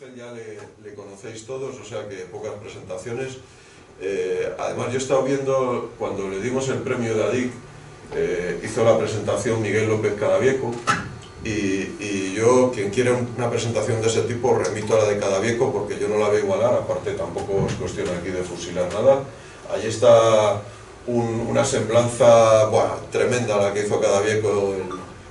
Ángel ya le conocéis todos, o sea que pocas presentaciones. Además yo he estado viendo, cuando le dimos el premio de ADIC, hizo la presentación Miguel López Cadavieco, y yo, quien quiera una presentación de ese tipo, remito a la de Cadavieco, porque yo no la veo igualar, aparte tampoco es cuestión aquí de fusilar nada. Allí está una semblanza, bueno, tremenda la que hizo Cadavieco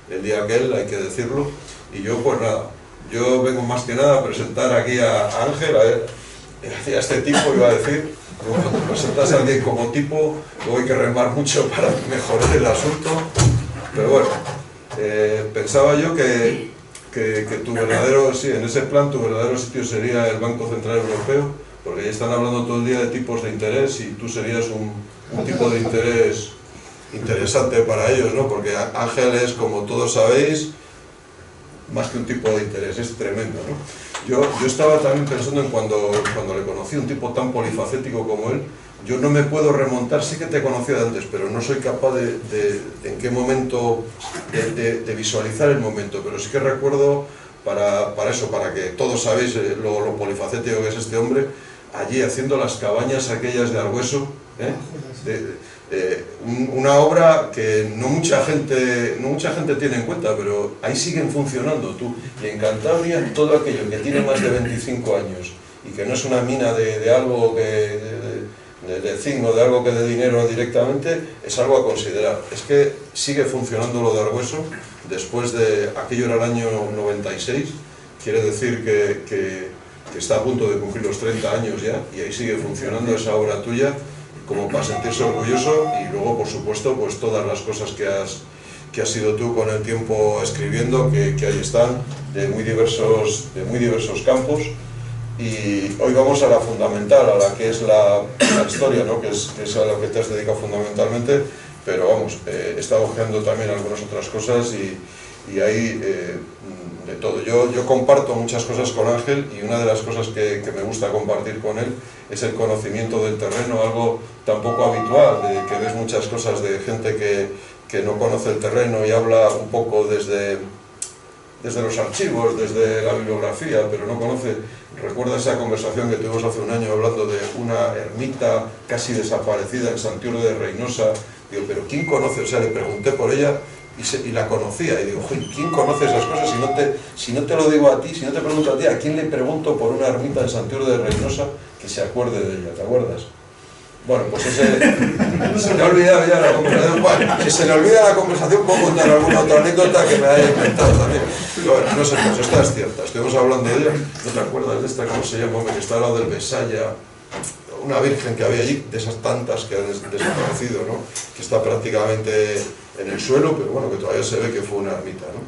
el día aquel, hay que decirlo, y yo pues nada, yo vengo más que nada a presentar aquí a Ángel, a este tipo, iba a decir, cuando te presentas a alguien como tipo, luego hay que remar mucho para mejorar el asunto, pero bueno, pensaba yo que tu verdadero, sí, en ese plan tu verdadero sitio sería el Banco Central Europeo, porque ahí están hablando todo el día de tipos de interés y tú serías un tipo de interés interesante para ellos, ¿no? Porque Ángel es, como todos sabéis, más que un tipo de interés, es tremendo, ¿no? Yo estaba también pensando en cuando le conocí, un tipo tan polifacético como él. Yo no me puedo remontar, sí que te conocía de antes, pero no soy capaz de en qué momento, de visualizar el momento, pero sí que recuerdo, para eso, para que todos sabéis lo polifacético que es este hombre, allí haciendo las cabañas aquellas de Argüeso, una obra que no mucha gente tiene en cuenta, pero ahí siguen funcionando. Tú, y en Cantabria, todo aquello que tiene más de 25 años y que no es una mina de algo de zinc o de algo que de dinero directamente, es algo a considerar. Es que sigue funcionando lo de Argüeso después de, aquello era el año 96, quiere decir que está a punto de cumplir los 30 años ya, y ahí sigue funcionando esa obra tuya, como para sentirse orgulloso. Y luego, por supuesto, pues todas las cosas que has sido tú con el tiempo escribiendo, que ahí están, de muy diversos campos. Y hoy vamos a la fundamental, a la que es la historia, ¿no? que es a lo que te has dedicado fundamentalmente, pero vamos, he estado ojeando también algunas otras cosas y hay de todo. Yo comparto muchas cosas con Ángel, y una de las cosas que me gusta compartir con él es el conocimiento del terreno, algo tan poco habitual, de que ves muchas cosas de gente que no conoce el terreno y habla un poco desde los archivos, desde la bibliografía, pero no conoce. Recuerda esa conversación que tuvimos hace un año hablando de una ermita casi desaparecida en Santiago de Reynosa. Digo, pero ¿quién conoce? O sea, le pregunté por ella y la conocía, y digo, ¿quién conoce esas cosas? Si no te lo digo a ti, si no te pregunto a ti, ¿a quién le pregunto por una ermita en Santiago de Reynosa que se acuerde de ella? ¿Te acuerdas? Bueno, pues se me ha olvidado ya la conversación. Bueno, si se me olvida la conversación, puedo contar alguna otra anécdota que me haya inventado también. Pero bueno, no sé, pues esta es cierta. Estuvimos hablando de ella. ¿No te acuerdas de esta? ¿Cómo se llama? Hombre, que está al lado del Besaya. Una virgen que había allí, de esas tantas que han desaparecido, ¿no? Que está prácticamente en el suelo, pero bueno, que todavía se ve que fue una ermita, ¿no?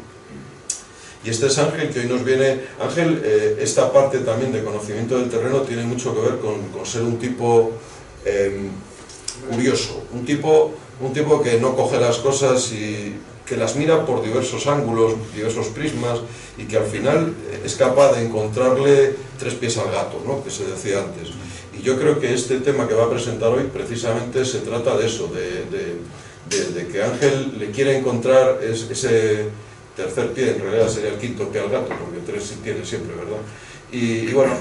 Y este es Ángel, que hoy nos viene. Ángel, esta parte también de conocimiento del terreno tiene mucho que ver con ser un tipo curioso, un tipo que no coge las cosas y que las mira por diversos ángulos, diversos prismas, y que al final es capaz de encontrarle tres pies al gato, ¿no? Que se decía antes. Y yo creo que este tema que va a presentar hoy precisamente se trata de eso, de que Ángel le quiere encontrar ese tercer pie, en realidad sería el quinto pie al gato, porque tres sí tiene siempre, ¿verdad? Y bueno,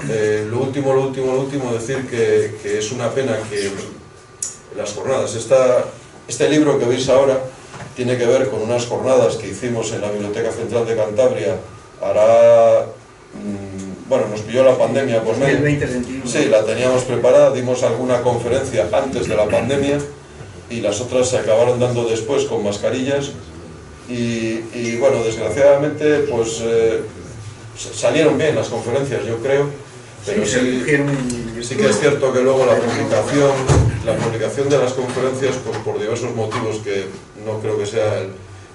lo último, decir que es una pena que las jornadas, este libro que veis ahora tiene que ver con unas jornadas que hicimos en la Biblioteca Central de Cantabria, bueno, nos pilló la pandemia por medio. 2021. Sí, la teníamos preparada, dimos alguna conferencia antes de la pandemia y las otras se acabaron dando después con mascarillas y bueno, desgraciadamente pues salieron bien las conferencias, yo creo, pero sí que es cierto que luego la publicación de las conferencias, pues por diversos motivos que no creo que sea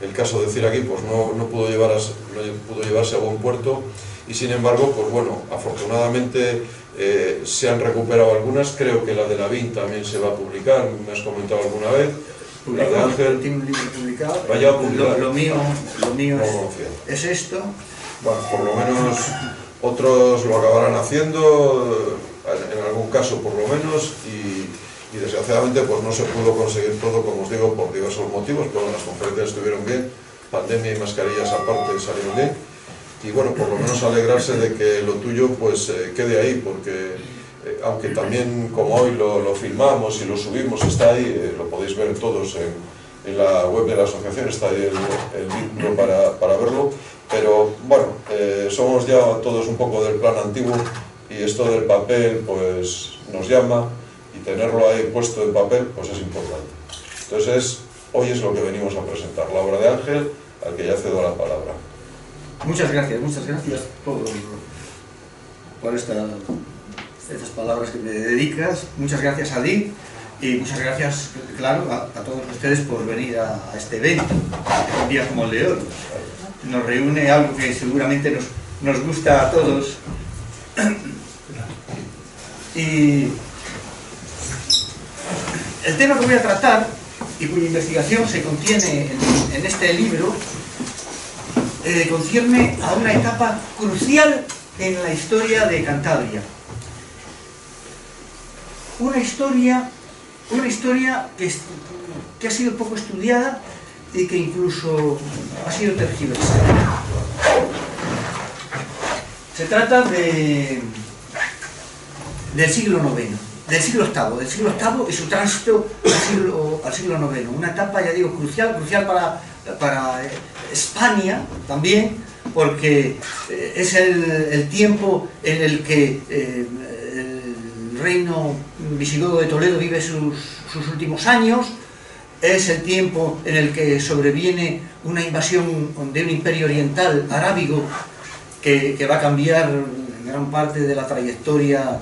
el caso de decir aquí, pues no pudo llevarse a buen puerto. Y sin embargo, pues bueno, afortunadamente se han recuperado algunas. Creo que la de Lavín también se va a publicar, me has comentado alguna vez. La de Ángel tiene un libro publicado. Vaya a publicar. Lo mío no es esto. Bueno, por lo menos otros lo acabarán haciendo, en algún caso por lo menos, y desgraciadamente pues no se pudo conseguir todo, como os digo, por diversos motivos, pero las conferencias estuvieron bien, pandemia y mascarillas aparte salieron bien. y bueno, por lo menos alegrarse de que lo tuyo pues quede ahí, porque aunque también como hoy lo filmamos y lo subimos, está ahí, lo podéis ver todos en la web de la asociación, está ahí el vínculo para verlo, pero bueno, somos ya todos un poco del plan antiguo y esto del papel pues nos llama, y tenerlo ahí puesto en papel pues es importante. Entonces hoy es lo que venimos a presentar, la obra de Ángel, al que ya cedo la palabra. Muchas gracias por estas palabras que me dedicas. Muchas gracias a ti y muchas gracias, claro, a todos ustedes por venir a este evento, un día como el de hoy. Nos reúne algo que seguramente nos gusta a todos. Y el tema que voy a tratar y cuya investigación se contiene en este libro concierne a una etapa crucial en la historia de Cantabria. Una historia que ha sido poco estudiada y que incluso ha sido tergiversada. Se trata del siglo IX, del siglo VIII y su tránsito al siglo IX. Una etapa, ya digo, crucial para España también, porque es el tiempo en el que el reino visigodo de Toledo vive sus últimos años, es el tiempo en el que sobreviene una invasión de un imperio oriental arábigo que va a cambiar gran parte de la trayectoria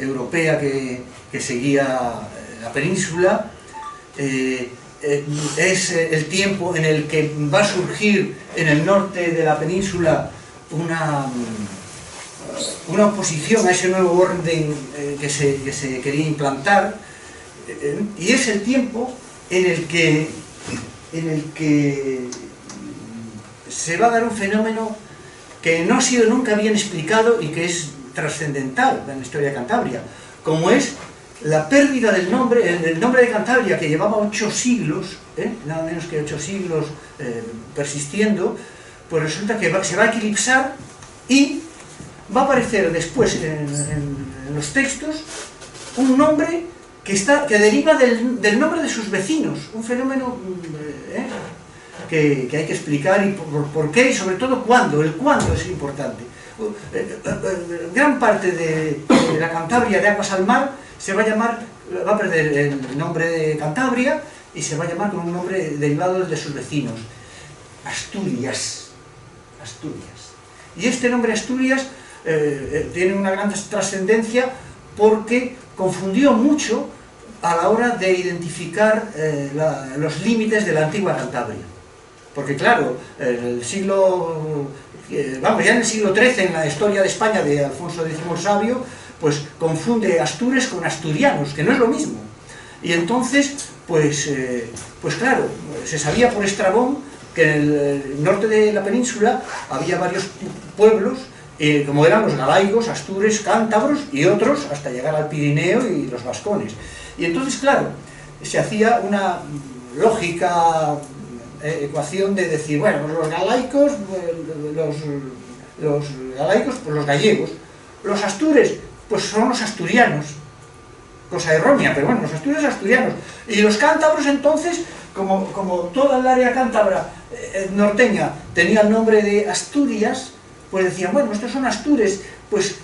europea que seguía la península. Es el tiempo en el que va a surgir en el norte de la península una oposición a ese nuevo orden que se quería implantar, y es el tiempo en el que se va a dar un fenómeno que no ha sido nunca bien explicado y que es trascendental en la historia de Cantabria, como es la pérdida del nombre, el nombre de Cantabria, que llevaba 8 siglos, nada menos que 8 siglos persistiendo, pues resulta que se va a eclipsar y va a aparecer después en los textos un nombre que deriva del nombre de sus vecinos, un fenómeno que hay que explicar y por qué y sobre todo cuándo. El cuándo es importante. Gran parte de la Cantabria de aguas al mar va a perder el nombre de Cantabria y se va a llamar con un nombre derivado de sus vecinos, Asturias. Y este nombre Asturias tiene una gran trascendencia porque confundió mucho a la hora de identificar los límites de la antigua Cantabria. Porque claro, ya en el siglo XIII, en la historia de España de Alfonso X el Sabio, pues confunde Astures con asturianos, que no es lo mismo. Y entonces, pues claro, se sabía por Estrabón que en el norte de la península había varios pueblos, como eran los galaicos, astures, cántabros y otros, hasta llegar al Pirineo y los vascones. Y entonces, claro, se hacía una lógica ecuación de decir, bueno, pues los galaicos, pues los gallegos, los astures, pues son los asturianos, cosa errónea, pero bueno, los asturianos, y los cántabros entonces, como toda el área cántabra norteña tenía el nombre de Asturias, pues decían, bueno, estos son astures, pues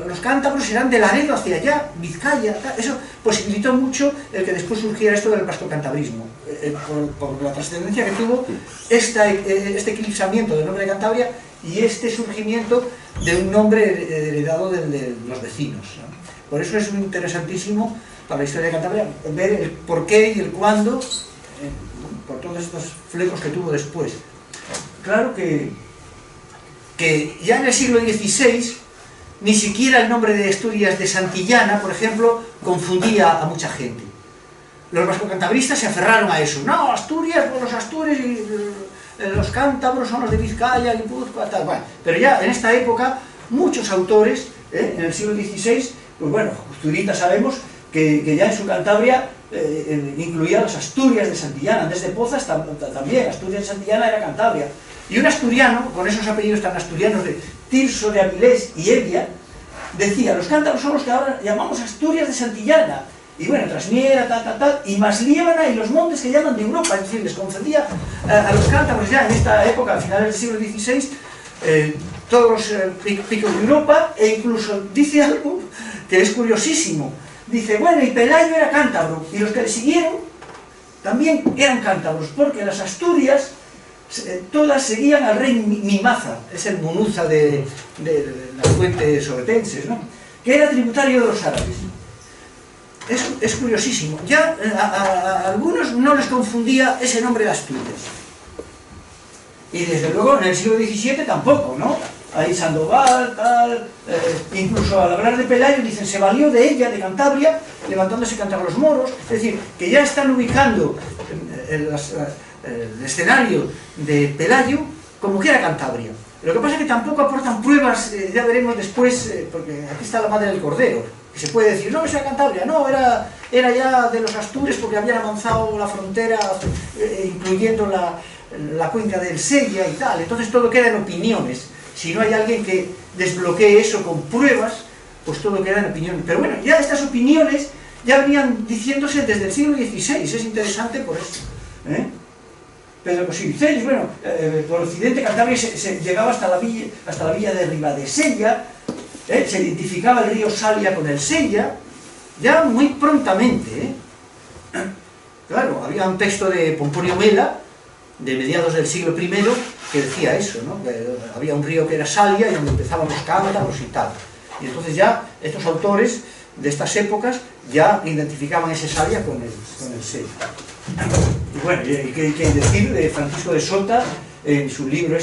los cántabros serán de Laredo hacia allá, Vizcaya, eso posibilitó mucho el que después surgiera esto del vascocantabrismo, por la trascendencia que tuvo este eclipsamiento del nombre de Cantabria y este surgimiento de un nombre heredado de los vecinos, ¿no? Por eso es muy interesantísimo para la historia de Cantabria ver el por qué y el cuándo, por todos estos flecos que tuvo después. Claro que ya en el siglo XVI ni siquiera el nombre de Asturias de Santillana, por ejemplo, confundía a mucha gente. Los vascocantabristas se aferraron a eso. No, Asturias, pues los astures y los cántabros son los de Vizcaya, Guipúzcoa, tal. Bueno, pero ya en esta época, muchos autores, en el siglo XVI, pues bueno, Zurita sabemos que ya en su Cantabria incluía las Asturias de Santillana. Desde Pozas también, Asturias de Santillana era Cantabria. Y un asturiano, con esos apellidos tan asturianos de Tirso de Avilés y Evia, decía, los cántabros son los que ahora llamamos Asturias de Santillana, y bueno, Trasmiera, y Masliébana y los montes que llaman de Europa, es decir, les concedía a los cántabros ya en esta época, a finales del siglo XVI, todos los picos de Europa, e incluso dice algo que es curiosísimo, dice, bueno, y Pelayo era cántabro, y los que le siguieron también eran cántabros, porque las Asturias todas seguían al rey Mimaza, es el Munuza de las fuentes obetenses, ¿no?, que era tributario de los árabes. Es curiosísimo. Ya a algunos no les confundía ese nombre de Asturias. Y desde luego en el siglo XVII tampoco, ¿no? Ahí Sandoval, tal, incluso al hablar de Pelayo dicen, se valió de ella, de Cantabria, levantándose contra los moros, es decir, que ya están ubicando el escenario de Pelayo como que era Cantabria. Lo que pasa es que tampoco aportan pruebas, ya veremos después, porque aquí está la madre del cordero, que se puede decir, no, eso era Cantabria, no, era ya de los Astures porque habían avanzado la frontera, incluyendo la cuenca del Sella y tal. Entonces todo queda en opiniones. Si no hay alguien que desbloquee eso con pruebas, pues todo queda en opiniones. Pero bueno, ya estas opiniones ya venían diciéndose desde el siglo XVI, es interesante por eso, ¿eh? Pedro Cosío, bueno, por occidente Cantabria se llegaba hasta la villa de Ribadesella, se identificaba el río Salia con el Sella, ya muy prontamente, Claro, había un texto de Pomponio Mela, de mediados del siglo I, que decía eso, ¿no?, que había un río que era Salia y donde empezaban los cántabros y tal. Y entonces ya estos autores de estas épocas ya identificaban ese Salia con el Sella. Y bueno, ¿qué decir de Francisco de Sota en su libro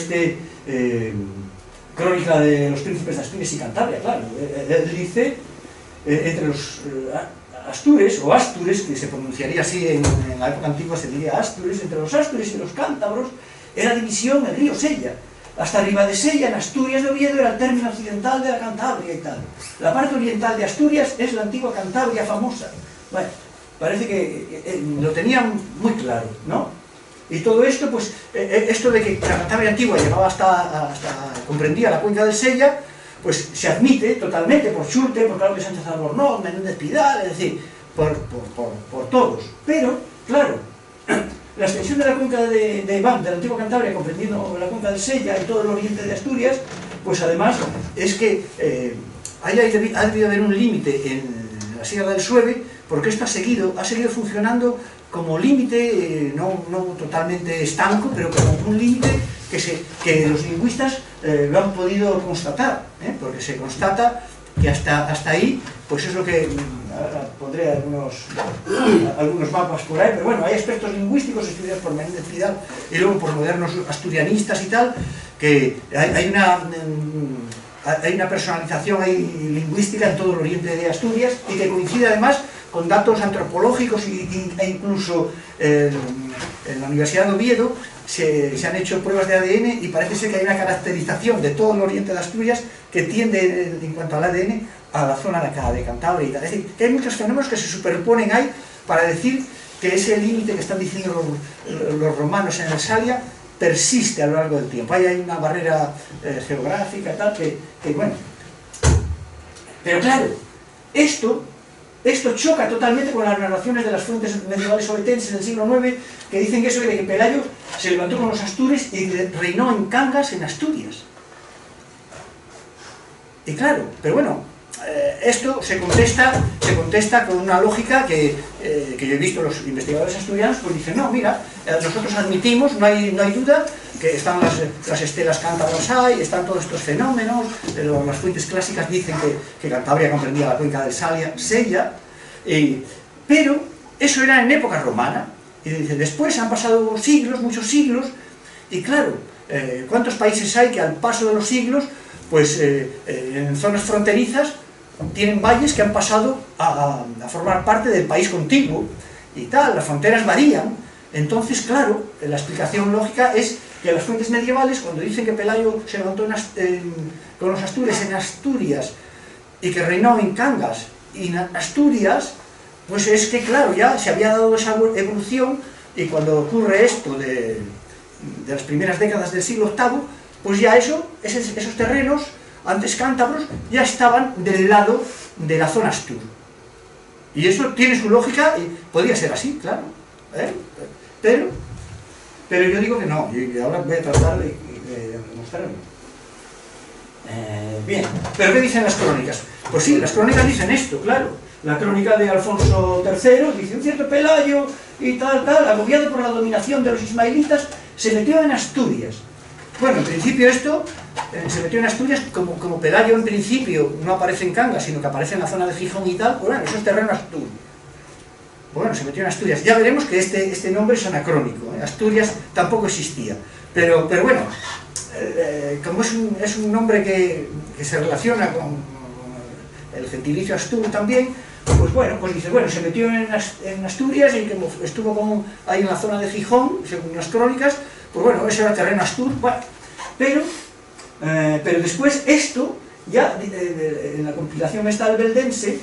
Crónica de los príncipes de Asturias y Cantabria? Claro, él dice, entre los Astures, o Astures, que se pronunciaría así en la época antigua, se diría Astures, entre los Astures y los cántabros era división el río Sella. Hasta Ribadesella, en Asturias de Oviedo, era el término occidental de la Cantabria y tal. La parte oriental de Asturias es la antigua Cantabria famosa. Bueno, parece que lo tenían muy claro, ¿no? Y todo esto, pues, esto de que la Cantabria antigua llegaba hasta comprendía la cuenca del Sella, pues se admite totalmente por Schulte, por Claudio Sánchez Albornoz, Menéndez Pidal, es decir, por todos. Pero, claro, la extensión de la cuenca de la antigua Cantabria, comprendiendo la cuenca del Sella y todo el oriente de Asturias, pues además es que ha debido haber un límite en la Sierra del Sueve, porque esto ha seguido funcionando como límite, no totalmente estanco, pero como un límite que los lingüistas lo han podido constatar, porque se constata que hasta ahí, pues es lo que, ahora pondré algunos mapas por ahí, pero bueno, hay aspectos lingüísticos estudiados por Menéndez Pidal y luego por modernos asturianistas y tal, que hay una personalización ahí lingüística en todo el oriente de Asturias y que coincide además con datos antropológicos e incluso en la Universidad de Oviedo se han hecho pruebas de ADN y parece ser que hay una caracterización de todo el oriente de Asturias que tiende en cuanto al ADN a la zona de acá, de Cantabria y tal. Es decir, que hay muchos fenómenos que se superponen ahí para decir que ese límite que están diciendo los romanos en el Salia persiste a lo largo del tiempo. Ahí hay una barrera geográfica tal que bueno. Pero claro, esto choca totalmente con las narraciones de las fuentes medievales obetenses del siglo IX, que dicen que eso de que Pelayo se levantó con los Astures y reinó en Cangas, en Asturias. Y claro, pero bueno, esto se contesta con una lógica que yo he visto los investigadores asturianos, pues dicen, no, mira, nosotros admitimos, no hay duda, que están las estelas cántabras ahí, están todos estos fenómenos, las fuentes clásicas dicen que Cantabria comprendía la cuenca del Sella, pero eso era en época romana, y dice, después han pasado siglos, muchos siglos, y claro, ¿cuántos países hay que al paso de los siglos, pues en zonas fronterizas, tienen valles que han pasado a formar parte del país contiguo, y tal, las fronteras varían? Entonces, claro, la explicación lógica es que las fuentes medievales, cuando dicen que Pelayo se levantó con los Astures en Asturias y que reinó en Cangas y en Asturias, pues es que, claro, ya se había dado esa evolución y cuando ocurre esto de de las primeras décadas del siglo VIII, pues ya esos terrenos, antes cántabros, ya estaban del lado de la zona Astur. Y eso tiene su lógica, y podría ser así, claro, pero yo digo que no, y ahora voy a tratar de demostrarlo. Bien, pero ¿qué dicen las crónicas? Pues sí, las crónicas dicen esto, claro. La crónica de Alfonso III dice: un cierto Pelayo y tal, agobiado por la dominación de los ismaelitas, se metió en Asturias. Bueno, en principio esto se metió en Asturias, como Pelayo en principio no aparece en Cangas, sino que aparece en la zona de Gijón y tal, pues bueno, eso es terreno Astur. Bueno, se metió en Asturias. Ya veremos que este nombre es anacrónico, Asturias tampoco existía. Pero bueno, como es un nombre que se relaciona con el gentilicio Astur también, pues bueno, pues dice, bueno, se metió en Asturias y como estuvo como ahí en la zona de Gijón, según las crónicas, pues bueno, ese era terreno Astur, bueno, pero después esto, ya en la compilación esta albeldense,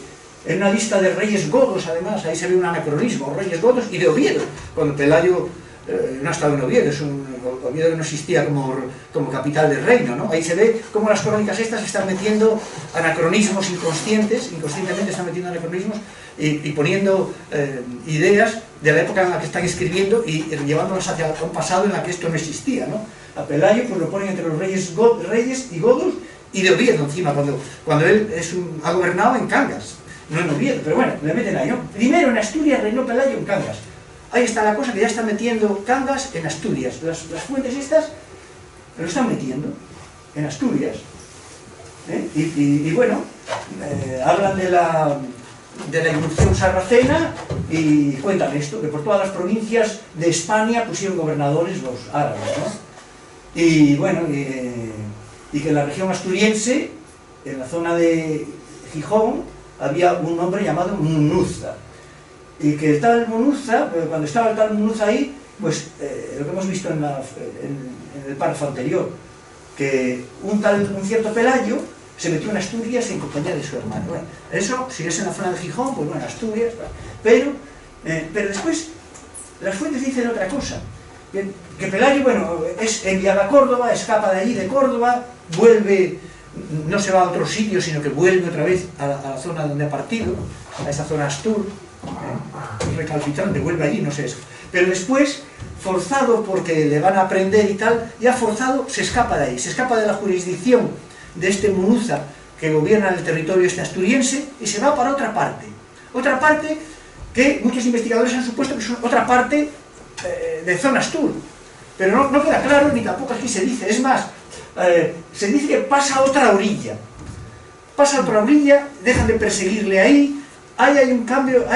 en una lista de reyes godos, además, ahí se ve un anacronismo, reyes godos y de Oviedo, cuando Pelayo no ha estado en Oviedo, es Oviedo que no existía como capital del reino, ¿no? Ahí se ve cómo las crónicas estas están metiendo anacronismos inconscientemente están metiendo anacronismos y poniendo ideas de la época en la que están escribiendo y llevándolas hacia un pasado en la que esto no existía, ¿no? A Pelayo pues lo ponen entre los reyes y godos y de Oviedo encima, cuando él ha gobernado en Cangas, no en Oviedo, pero bueno, le meten ahí, ¿no? Primero en Asturias reinó Pelayo en Cangas. Ahí está la cosa, que ya está metiendo Cangas en Asturias. Las fuentes estas lo están metiendo en Asturias. Y bueno, hablan de la irrupción sarracena y cuentan esto, que por todas las provincias de España pusieron gobernadores los árabes, ¿no? Y bueno, y que en la región asturiense, en la zona de Gijón, había un hombre llamado Munuza. Y que el tal Munuza, cuando estaba el tal Munuza ahí, pues lo que hemos visto en el párrafo anterior, que un cierto Pelayo se metió en Asturias en compañía de su hermano. Bueno, eso, si es en la zona de Gijón, pues bueno, Asturias, pero después las fuentes dicen otra cosa, que Pelayo, bueno, es enviado a Córdoba, escapa de allí de Córdoba, vuelve, no se va a otro sitio, sino que vuelve otra vez a la zona donde ha partido, a esa zona Astur, recalcitrante, vuelve allí, no sé eso. Pero después, forzado porque le van a prender y tal, ya forzado se escapa de ahí, se escapa de la jurisdicción de este Munuza que gobierna el territorio este asturiense y se va para otra parte que muchos investigadores han supuesto que es otra parte de zona Astur, pero no queda claro ni tampoco aquí se dice. Es más, se dice que pasa a otra orilla, dejan de perseguirle ahí hay un cambio,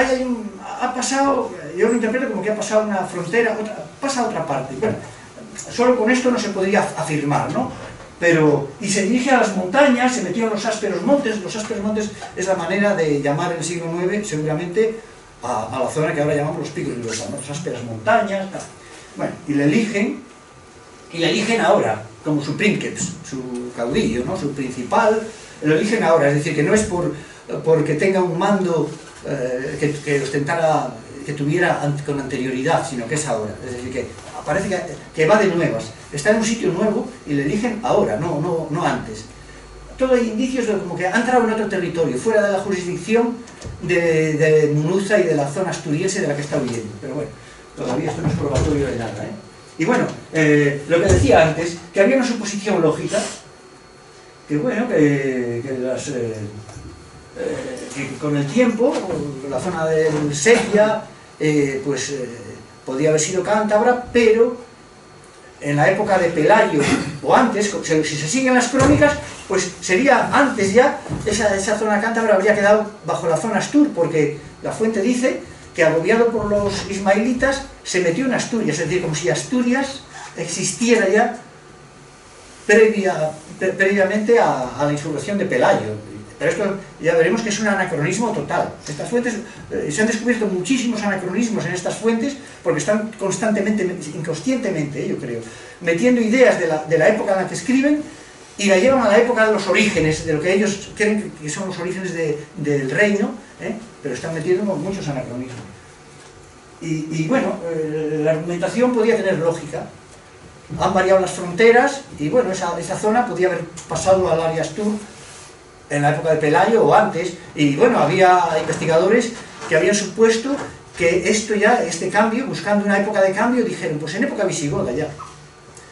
ha pasado, yo lo interpreto como que ha pasado una frontera, pasa a otra parte. Bueno, solo con esto no se podría afirmar, ¿no? Y se dirige a las montañas, se metió en los ásperos montes. Los ásperos montes es la manera de llamar en el siglo IX, seguramente, a la zona que ahora llamamos los picos de Europa, ¿no? Las ásperas montañas, tal. Bueno, y le eligen ahora, como su princeps, su caudillo, ¿no? Su principal, lo eligen ahora, es decir, que no es porque tenga un mando que ostentara, que tuviera con anterioridad, sino que es ahora. Es decir, que parece que va de nuevas, está en un sitio nuevo y le eligen ahora, no antes. Todo hay indicios de como que ha entrado en otro territorio, fuera de la jurisdicción de Munuza y de la zona asturiense de la que está huyendo. Pero bueno, todavía esto no es probatorio de nada, ¿eh? Y bueno, lo que decía antes, que había una suposición lógica, que bueno, que con el tiempo, la zona del Sequia, podía haber sido cántabra, pero en la época de Pelayo, o antes, si se siguen las crónicas, pues sería antes ya, esa zona cántabra habría quedado bajo la zona Astur, porque la fuente dice que agobiado por los ismaelitas se metió en Asturias, es decir, como si Asturias existiera ya previamente a la insurrección de Pelayo. Pero esto ya veremos que es un anacronismo total. Estas fuentes, se han descubierto muchísimos anacronismos en estas fuentes porque están constantemente, inconscientemente, yo creo, metiendo ideas de la época en la que escriben y la llevan a la época de los orígenes, de lo que ellos creen que son los orígenes del reino, pero están metiendo muchos anacronismos. Y bueno, la argumentación podía tener lógica, han variado las fronteras y bueno, esa zona podía haber pasado al área Astur en la época de Pelayo o antes, y bueno, había investigadores que habían supuesto que este cambio, buscando una época de cambio, dijeron, pues en época visigoda ya.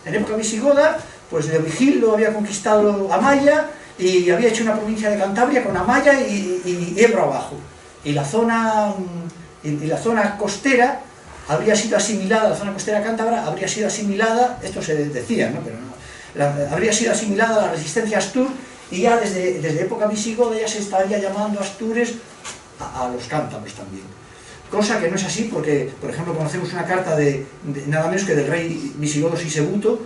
En época visigoda, pues Leovigildo había conquistado Amaya y había hecho una provincia de Cantabria con Amaya y Ebro abajo. Y la zona costera habría sido asimilada, la zona costera cántabra habría sido asimilada, esto se decía, ¿no? Pero no, habría sido asimilada a la resistencia Astur, y ya desde época visigoda ya se estaría llamando Astures a los cántabros también. Cosa que no es así porque, por ejemplo, conocemos una carta de nada menos que del rey visigodo Sisebuto,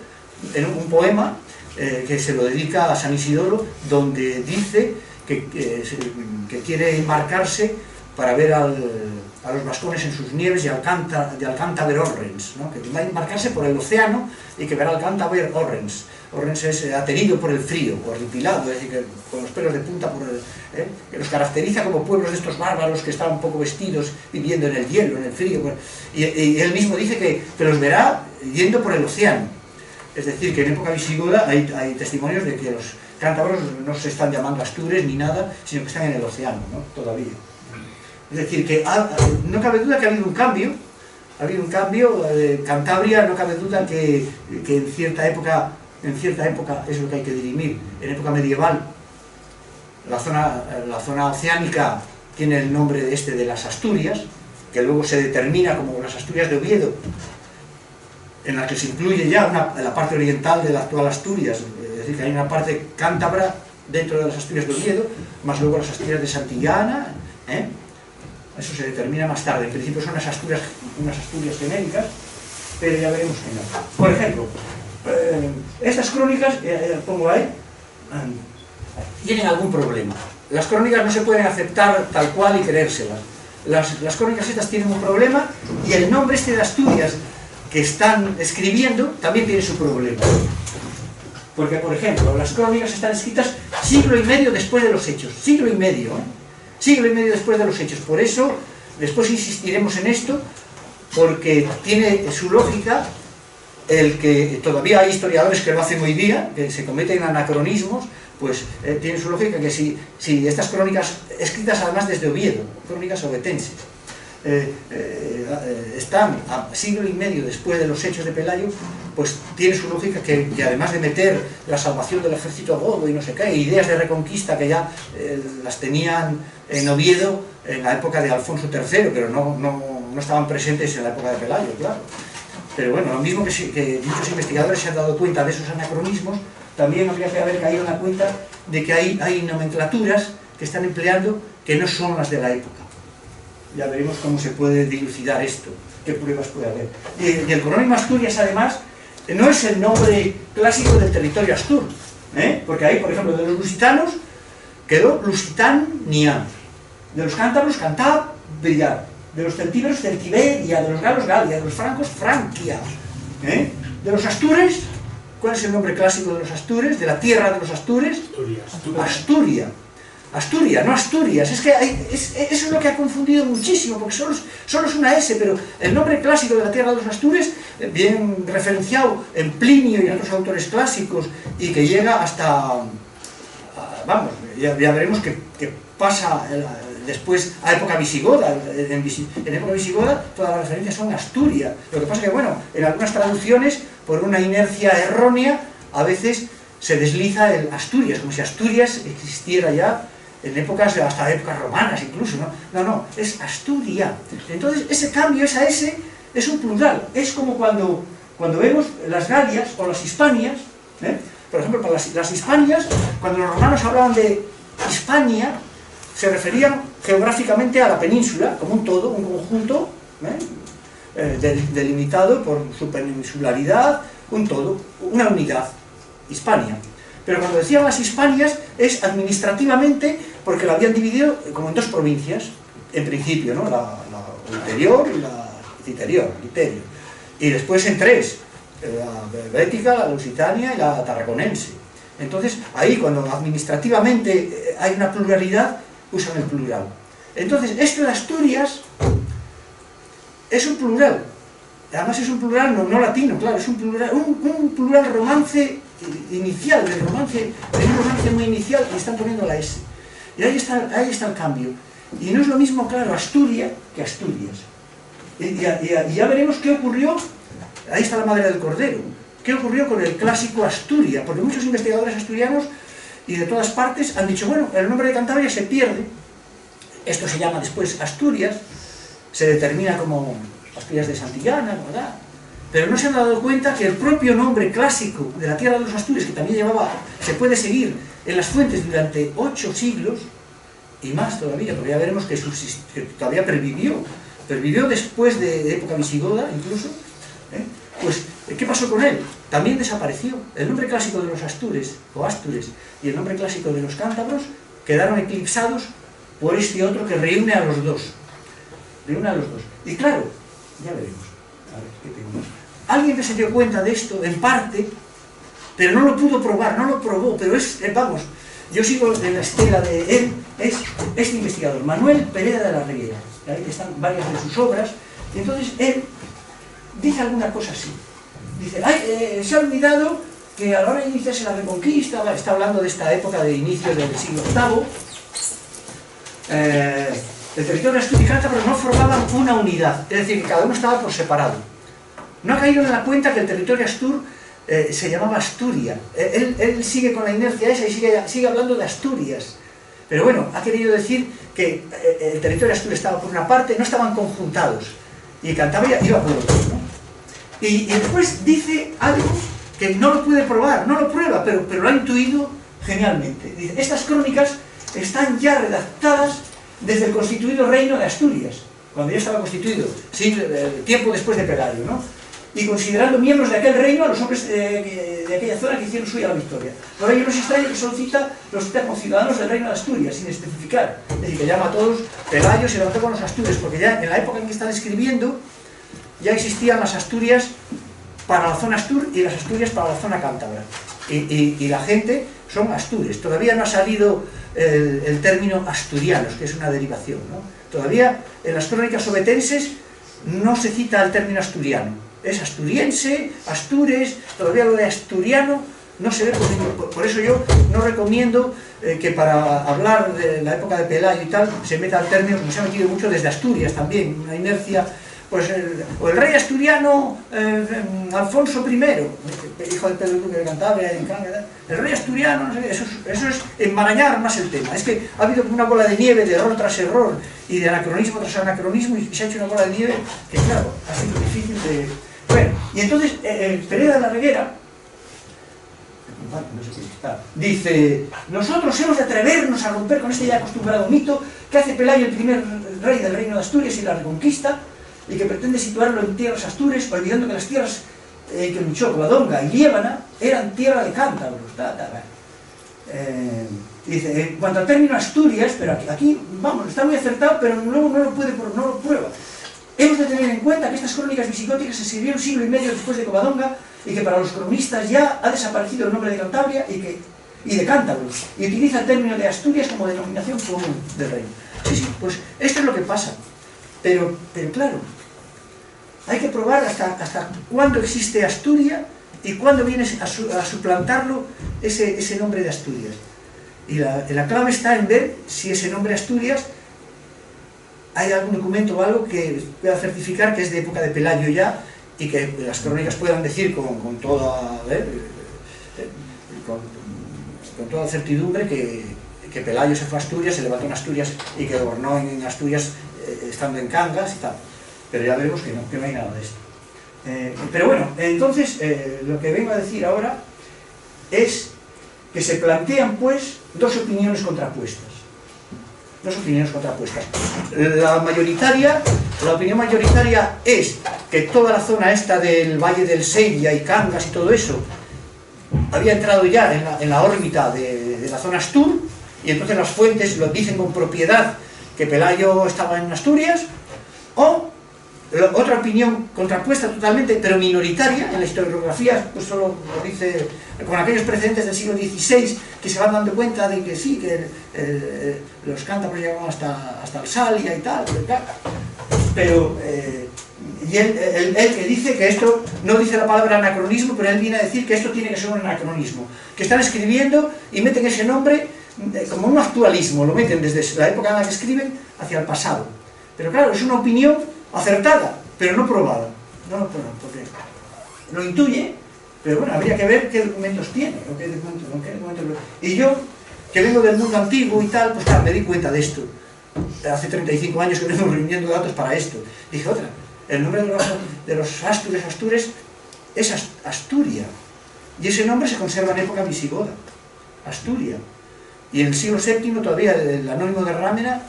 en un poema que se lo dedica a San Isidoro, donde dice que quiere embarcarse para ver a los vascones en sus nieves y al Cántaber Orrens, ¿no? Que va a embarcarse por el océano y que verá al Cántaber Orrens. Orrens es aterido por el frío, horripilado, es decir, que con los pelos de punta, que los caracteriza como pueblos de estos bárbaros que están un poco vestidos viviendo en el hielo, en el frío. Y él mismo dice que los verá yendo por el océano. Es decir, que en época visigoda hay testimonios de que los cántabros no se están llamando Astures ni nada, sino que están en el océano, ¿no? Todavía. Es decir, que no cabe duda que ha habido un cambio. Cantabria, no cabe duda que en cierta época es lo que hay que dirimir. En época medieval, la zona oceánica tiene el nombre de las Asturias, que luego se determina como las Asturias de Oviedo, en la que se incluye ya la parte oriental de la actual Asturias, es decir, que hay una parte cántabra dentro de las Asturias de Oviedo, más luego las Asturias de Santillana, eso se determina más tarde. En principio son unas Asturias genéricas, pero ya veremos que no. Por ejemplo, estas crónicas, pongo ahí, tienen algún problema. Las crónicas no se pueden aceptar tal cual y creérselas. Las crónicas estas tienen un problema, y el nombre de Asturias que están escribiendo también tiene su problema. Porque, por ejemplo, las crónicas están escritas siglo y medio después de los hechos. Siglo y medio después de los hechos. Por eso, después insistiremos en esto, porque tiene su lógica el que todavía hay historiadores que lo hacen hoy día, que se cometen anacronismos, pues tiene su lógica que si estas crónicas, escritas además desde Oviedo, crónicas ovetenses, están a siglo y medio después de los hechos de Pelayo, pues tiene su lógica que además de meter la salvación del ejército godo y no sé qué, ideas de reconquista que ya las tenían en Oviedo en la época de Alfonso III, pero no estaban presentes en la época de Pelayo, claro. Pero bueno, lo mismo que muchos investigadores se han dado cuenta de esos anacronismos, también habría que haber caído en la cuenta de que hay nomenclaturas que están empleando que no son las de la época. Ya veremos cómo se puede dilucidar esto, qué pruebas puede haber. Y el cronónimo Asturias, además, no es el nombre clásico del territorio Astur, porque ahí, por ejemplo, de los lusitanos quedó Lusitania, de los cántabros Cantabria, de los celtíberos Celtiberia, de los galos Galia, de los francos Francia, de los astures, ¿cuál es el nombre clásico de los astures? De la tierra de los astures, Asturia, no Asturias. Es que eso es lo que ha confundido muchísimo, porque solo es una S, pero el nombre clásico de la tierra de los Astures, bien referenciado en Plinio y en otros autores clásicos, y que llega hasta, vamos, ya veremos que pasa después a época visigoda. En época visigoda todas las referencias son Asturia. Lo que pasa es que, bueno, en algunas traducciones, por una inercia errónea, a veces se desliza el Asturias, como si Asturias existiera ya en épocas, hasta épocas romanas incluso, ¿no? No, es Asturia. Entonces, ese cambio, esa S, es un plural. Es como cuando vemos las Galias o las Hispanias, por ejemplo, para las Hispanias, cuando los romanos hablaban de Hispania, se referían geográficamente a la península, como un todo, un conjunto, delimitado por su peninsularidad, un todo, una unidad, Hispania. Pero cuando decían las Hispanias es administrativamente porque la habían dividido como en dos provincias, en principio, ¿no? La ulterior y la citerior, literio. Y después en tres, la bética, la lusitania y la tarraconense. Entonces, ahí cuando administrativamente hay una pluralidad, usan el plural. Entonces, esto de Asturias es un plural. además es un plural no latino, claro, es un plural romance inicial, de un romance muy inicial, y están poniendo la S. Y ahí está el cambio. Y no es lo mismo, claro, Asturia que Asturias. Y ya veremos qué ocurrió, ahí está la madre del cordero, qué ocurrió con el clásico Asturia, porque muchos investigadores asturianos y de todas partes han dicho, bueno, el nombre de Cantabria se pierde, esto se llama después Asturias, se determina como Asturias de Santillana, ¿verdad? Pero no se han dado cuenta que el propio nombre clásico de la tierra de los Asturias, que también se puede seguir en las fuentes durante 8 siglos, y más todavía, porque ya veremos que todavía pervivió después de época visigoda incluso, pues, ¿qué pasó con él? También desapareció. El nombre clásico de los Astures, o Astures, y el nombre clásico de los cántabros quedaron eclipsados por este otro que reúne a los dos. Y claro, ya veremos. A ver, ¿qué tengo? Alguien que se dio cuenta de esto, en parte, pero no lo pudo probar, no lo probó, pero vamos, yo sigo en la estela de él, es este investigador, Manuel Pereda de la Reguera. Ahí están varias de sus obras, y entonces él dice alguna cosa así. Dice, se ha olvidado que a la hora de iniciarse la Reconquista, está hablando de esta época de inicio del siglo VIII, el territorio asturiano y cántabro no formaban una unidad, es decir, que cada uno estaba por separado. No ha caído en la cuenta que el territorio astur se llamaba Asturia. Él sigue con la inercia esa y sigue hablando de Asturias. Pero bueno, ha querido decir que el territorio astur estaba por una parte, no estaban conjuntados, y Cantabria iba por otro, ¿no? Y después dice algo que no lo puede probar, no lo prueba, pero lo ha intuido genialmente. Dice, estas crónicas están ya redactadas desde el constituido reino de Asturias, cuando ya estaba constituido, tiempo después de Pelayo, ¿no? Y considerando miembros de aquel reino a los hombres de aquella zona que hicieron suya la victoria. Por ello no se extraña que solo cita los ciudadanos del reino de Asturias, sin especificar. Es decir, que llama a todos Pelayo, se levantó con los Asturias, porque ya en la época en que están escribiendo, ya existían las Asturias para la zona Astur y las Asturias para la zona cántabra. Y la gente son Astures. Todavía no ha salido el término asturianos, que es una derivación, ¿no? Todavía en las crónicas obetenses no se cita el término asturiano. Es asturiense, Astures, todavía lo de asturiano no se ve. Por eso yo no recomiendo que para hablar de la época de Pelayo y tal se meta el término, como se ha metido mucho desde Asturias también, una inercia. Pues o el rey asturiano Alfonso I, hijo de Pedro Duque de Cantabria, el rey asturiano, no sé qué, eso es enmarañar más el tema. Es que ha habido una bola de nieve de error tras error y de anacronismo tras anacronismo, y se ha hecho una bola de nieve que, claro, ha sido difícil de... Bueno, y entonces Pereda de la Reguera dice, nosotros hemos de atrevernos a romper con este ya acostumbrado mito que hace Pelayo el primer rey del reino de Asturias y la Reconquista, y que pretende situarlo en tierras astures, olvidando que las tierras que luchó Covadonga y Liébana eran tierra de cántabros. Dice, en cuanto al término Asturias, pero aquí vamos, está muy acertado, pero luego no lo prueba. Hemos de tener en cuenta que estas crónicas visigóticas se escribieron siglo y medio después de Covadonga, y que para los cronistas ya ha desaparecido el nombre de Cantabria y de cántabros, y utiliza el término de Asturias como denominación común del reino. Sí, pues esto es lo que pasa. Pero claro, hay que probar hasta cuándo existe Asturias y cuándo viene a suplantarlo ese nombre de Asturias. Y la clave está en ver si ese nombre Asturias hay algún documento o algo que pueda certificar que es de época de Pelayo ya, y que las crónicas puedan decir con toda certidumbre que Pelayo se fue a Asturias, se levantó en Asturias y que gobernó en Asturias estando en Cangas y tal. Pero ya veremos que no hay nada de esto. Pero bueno, entonces lo que vengo a decir ahora es que se plantean pues dos opiniones contrapuestas. La opinión mayoritaria es que toda la zona esta del Valle del Seiria y Cangas y todo eso había entrado ya en la órbita de la zona Astur, y entonces las fuentes lo dicen con propiedad que Pelayo estaba en Asturias. O otra opinión contrapuesta totalmente, pero minoritaria, en la historiografía pues solo lo dice con aquellos precedentes del siglo XVI que se van dando cuenta de que sí, que los cántabros llegaban hasta Alsalia y tal, pero y él que dice que esto, no dice la palabra anacronismo, pero él viene a decir que esto tiene que ser un anacronismo, que están escribiendo y meten ese nombre como un actualismo, lo meten desde la época en la que escriben hacia el pasado. Pero claro, es una opinión acertada, pero no probada. No, porque lo intuye, pero bueno, habría que ver qué documentos tiene, o qué documentos. Y yo, que vengo del mundo antiguo y tal, pues claro, me di cuenta de esto. Hace 35 años que vengo reuniendo datos para esto. Dije, otra, el nombre de los Astures es Asturia. Y ese nombre se conserva en época visigoda. Asturia. Y en el siglo VII todavía el anónimo de Rámena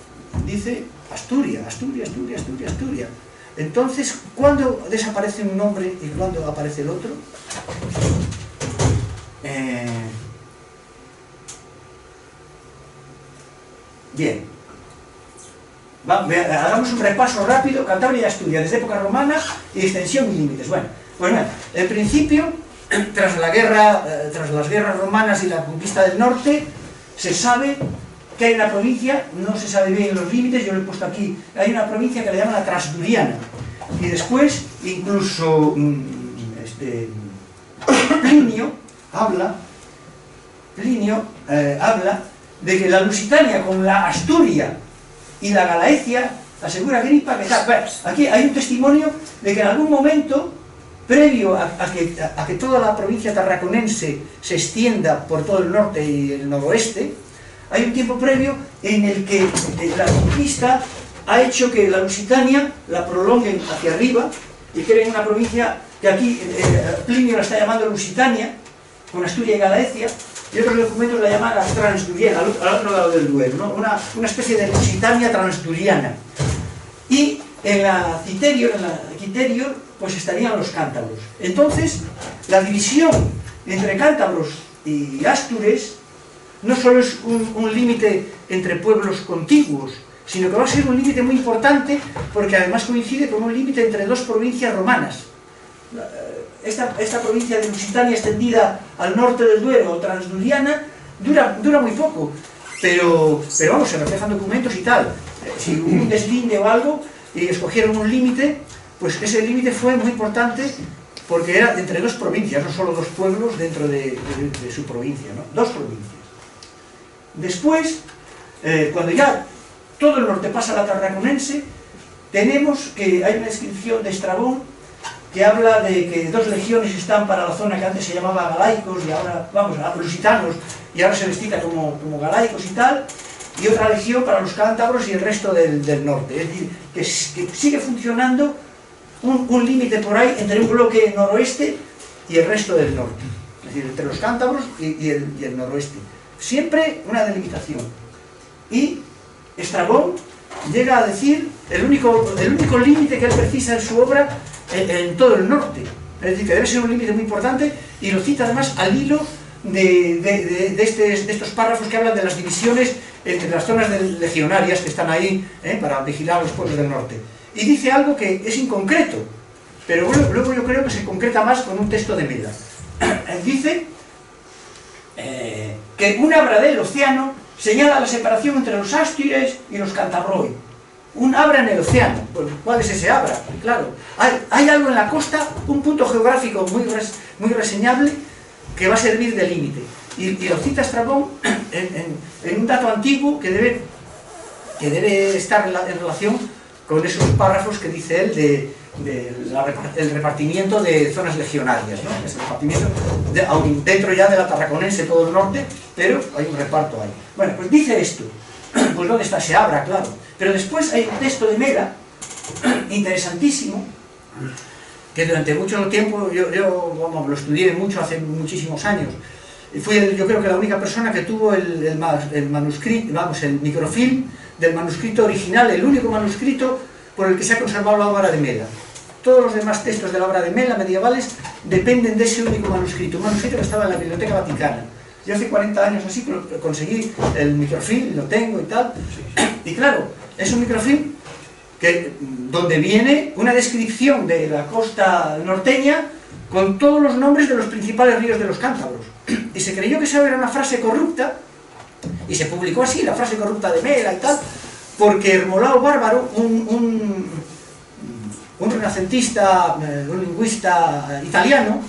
dice Asturia. Entonces, ¿cuándo desaparece un nombre y cuándo aparece el otro? Bien. Hagamos un repaso rápido. Cantabria y Asturias, desde época romana y extensión y límites. Bueno, en principio, tras las guerras romanas y la conquista del norte, se sabe que hay una provincia, no se sabe bien los límites, yo lo he puesto aquí, hay una provincia que le llaman la Transduriana. Y después, incluso, Plinio habla de que la Lusitania con la Asturia y la Galaecia, asegura Agripa que está... Bueno, aquí hay un testimonio de que en algún momento, previo a que toda la provincia tarraconense se extienda por todo el norte y el noroeste, hay un tiempo previo en el que la conquista ha hecho que la Lusitania la prolonguen hacia arriba y creen una provincia que aquí Plinio la está llamando Lusitania, con Asturia y Galaecia, y otros documentos la llaman la Transduriana, al otro lado del Duero, ¿no? Una especie de Lusitania transduriana. Y en la Quiterio, pues estarían los cántabros. Entonces, la división entre cántabros y astures no solo es un límite entre pueblos contiguos, sino que va a ser un límite muy importante porque además coincide con un límite entre dos provincias romanas. Esta provincia de Lusitania extendida al norte del Duero, transduriana, dura muy poco, pero vamos, se reflejan documentos y tal. Si hubo un deslinde o algo y escogieron un límite, pues ese límite fue muy importante porque era entre dos provincias, no solo dos pueblos dentro de su provincia, ¿no? Dos provincias. Después, cuando ya todo el norte pasa a la tarraconense, tenemos que hay una descripción de Estrabón que habla de que dos legiones están para la zona que antes se llamaba galaicos y ahora, vamos, lusitanos, y ahora se les cita como galaicos y tal, y otra legión para los cántabros y el resto del norte. Es decir, que sigue funcionando un límite por ahí entre un bloque noroeste y el resto del norte. Es decir, entre los cántabros y el noroeste. Siempre una delimitación. Y Estrabón llega a decir el único límite que él precisa en su obra en todo el norte. Es decir, que debe ser un límite muy importante y lo cita además al hilo de estos párrafos que hablan de las divisiones entre las zonas legionarias que están ahí para vigilar los pueblos del norte. Y dice algo que es inconcreto, pero luego yo creo que se concreta más con un texto de Mela. Dice que un abra del océano señala la separación entre los astures y los cantabroi. Un abra en el océano. Pues, ¿cuál es ese abra? Claro, hay algo en la costa, un punto geográfico muy reseñable que va a servir de límite. Y lo cita Estrabón en un dato antiguo que debe estar en relación con esos párrafos que dice él del repartimiento de zonas legionarias, ¿no? Es el repartimiento dentro ya de la tarraconense, todo el norte, pero hay un reparto ahí. Bueno, pues dice esto. Pues ¿dónde está? Se abra, claro. Pero después hay un texto de Mela, interesantísimo, que durante mucho tiempo, yo lo estudié mucho, hace muchísimos años, y fui yo creo que la única persona que tuvo el manuscrito, vamos, el microfilm del manuscrito original, el único manuscrito por el que se ha conservado la obra de Mela. Todos los demás textos de la obra de Mela medievales dependen de ese único manuscrito, un manuscrito que estaba en la Biblioteca Vaticana. Yo hace 40 años así conseguí el microfilm, lo tengo y tal, y claro, es un microfilm donde viene una descripción de la costa norteña con todos los nombres de los principales ríos de los cántabros. Y se creyó que esa era una frase corrupta, y se publicó así, la frase corrupta de Mela y tal, porque Hermolao Bárbaro, un un renacentista, un lingüista italiano,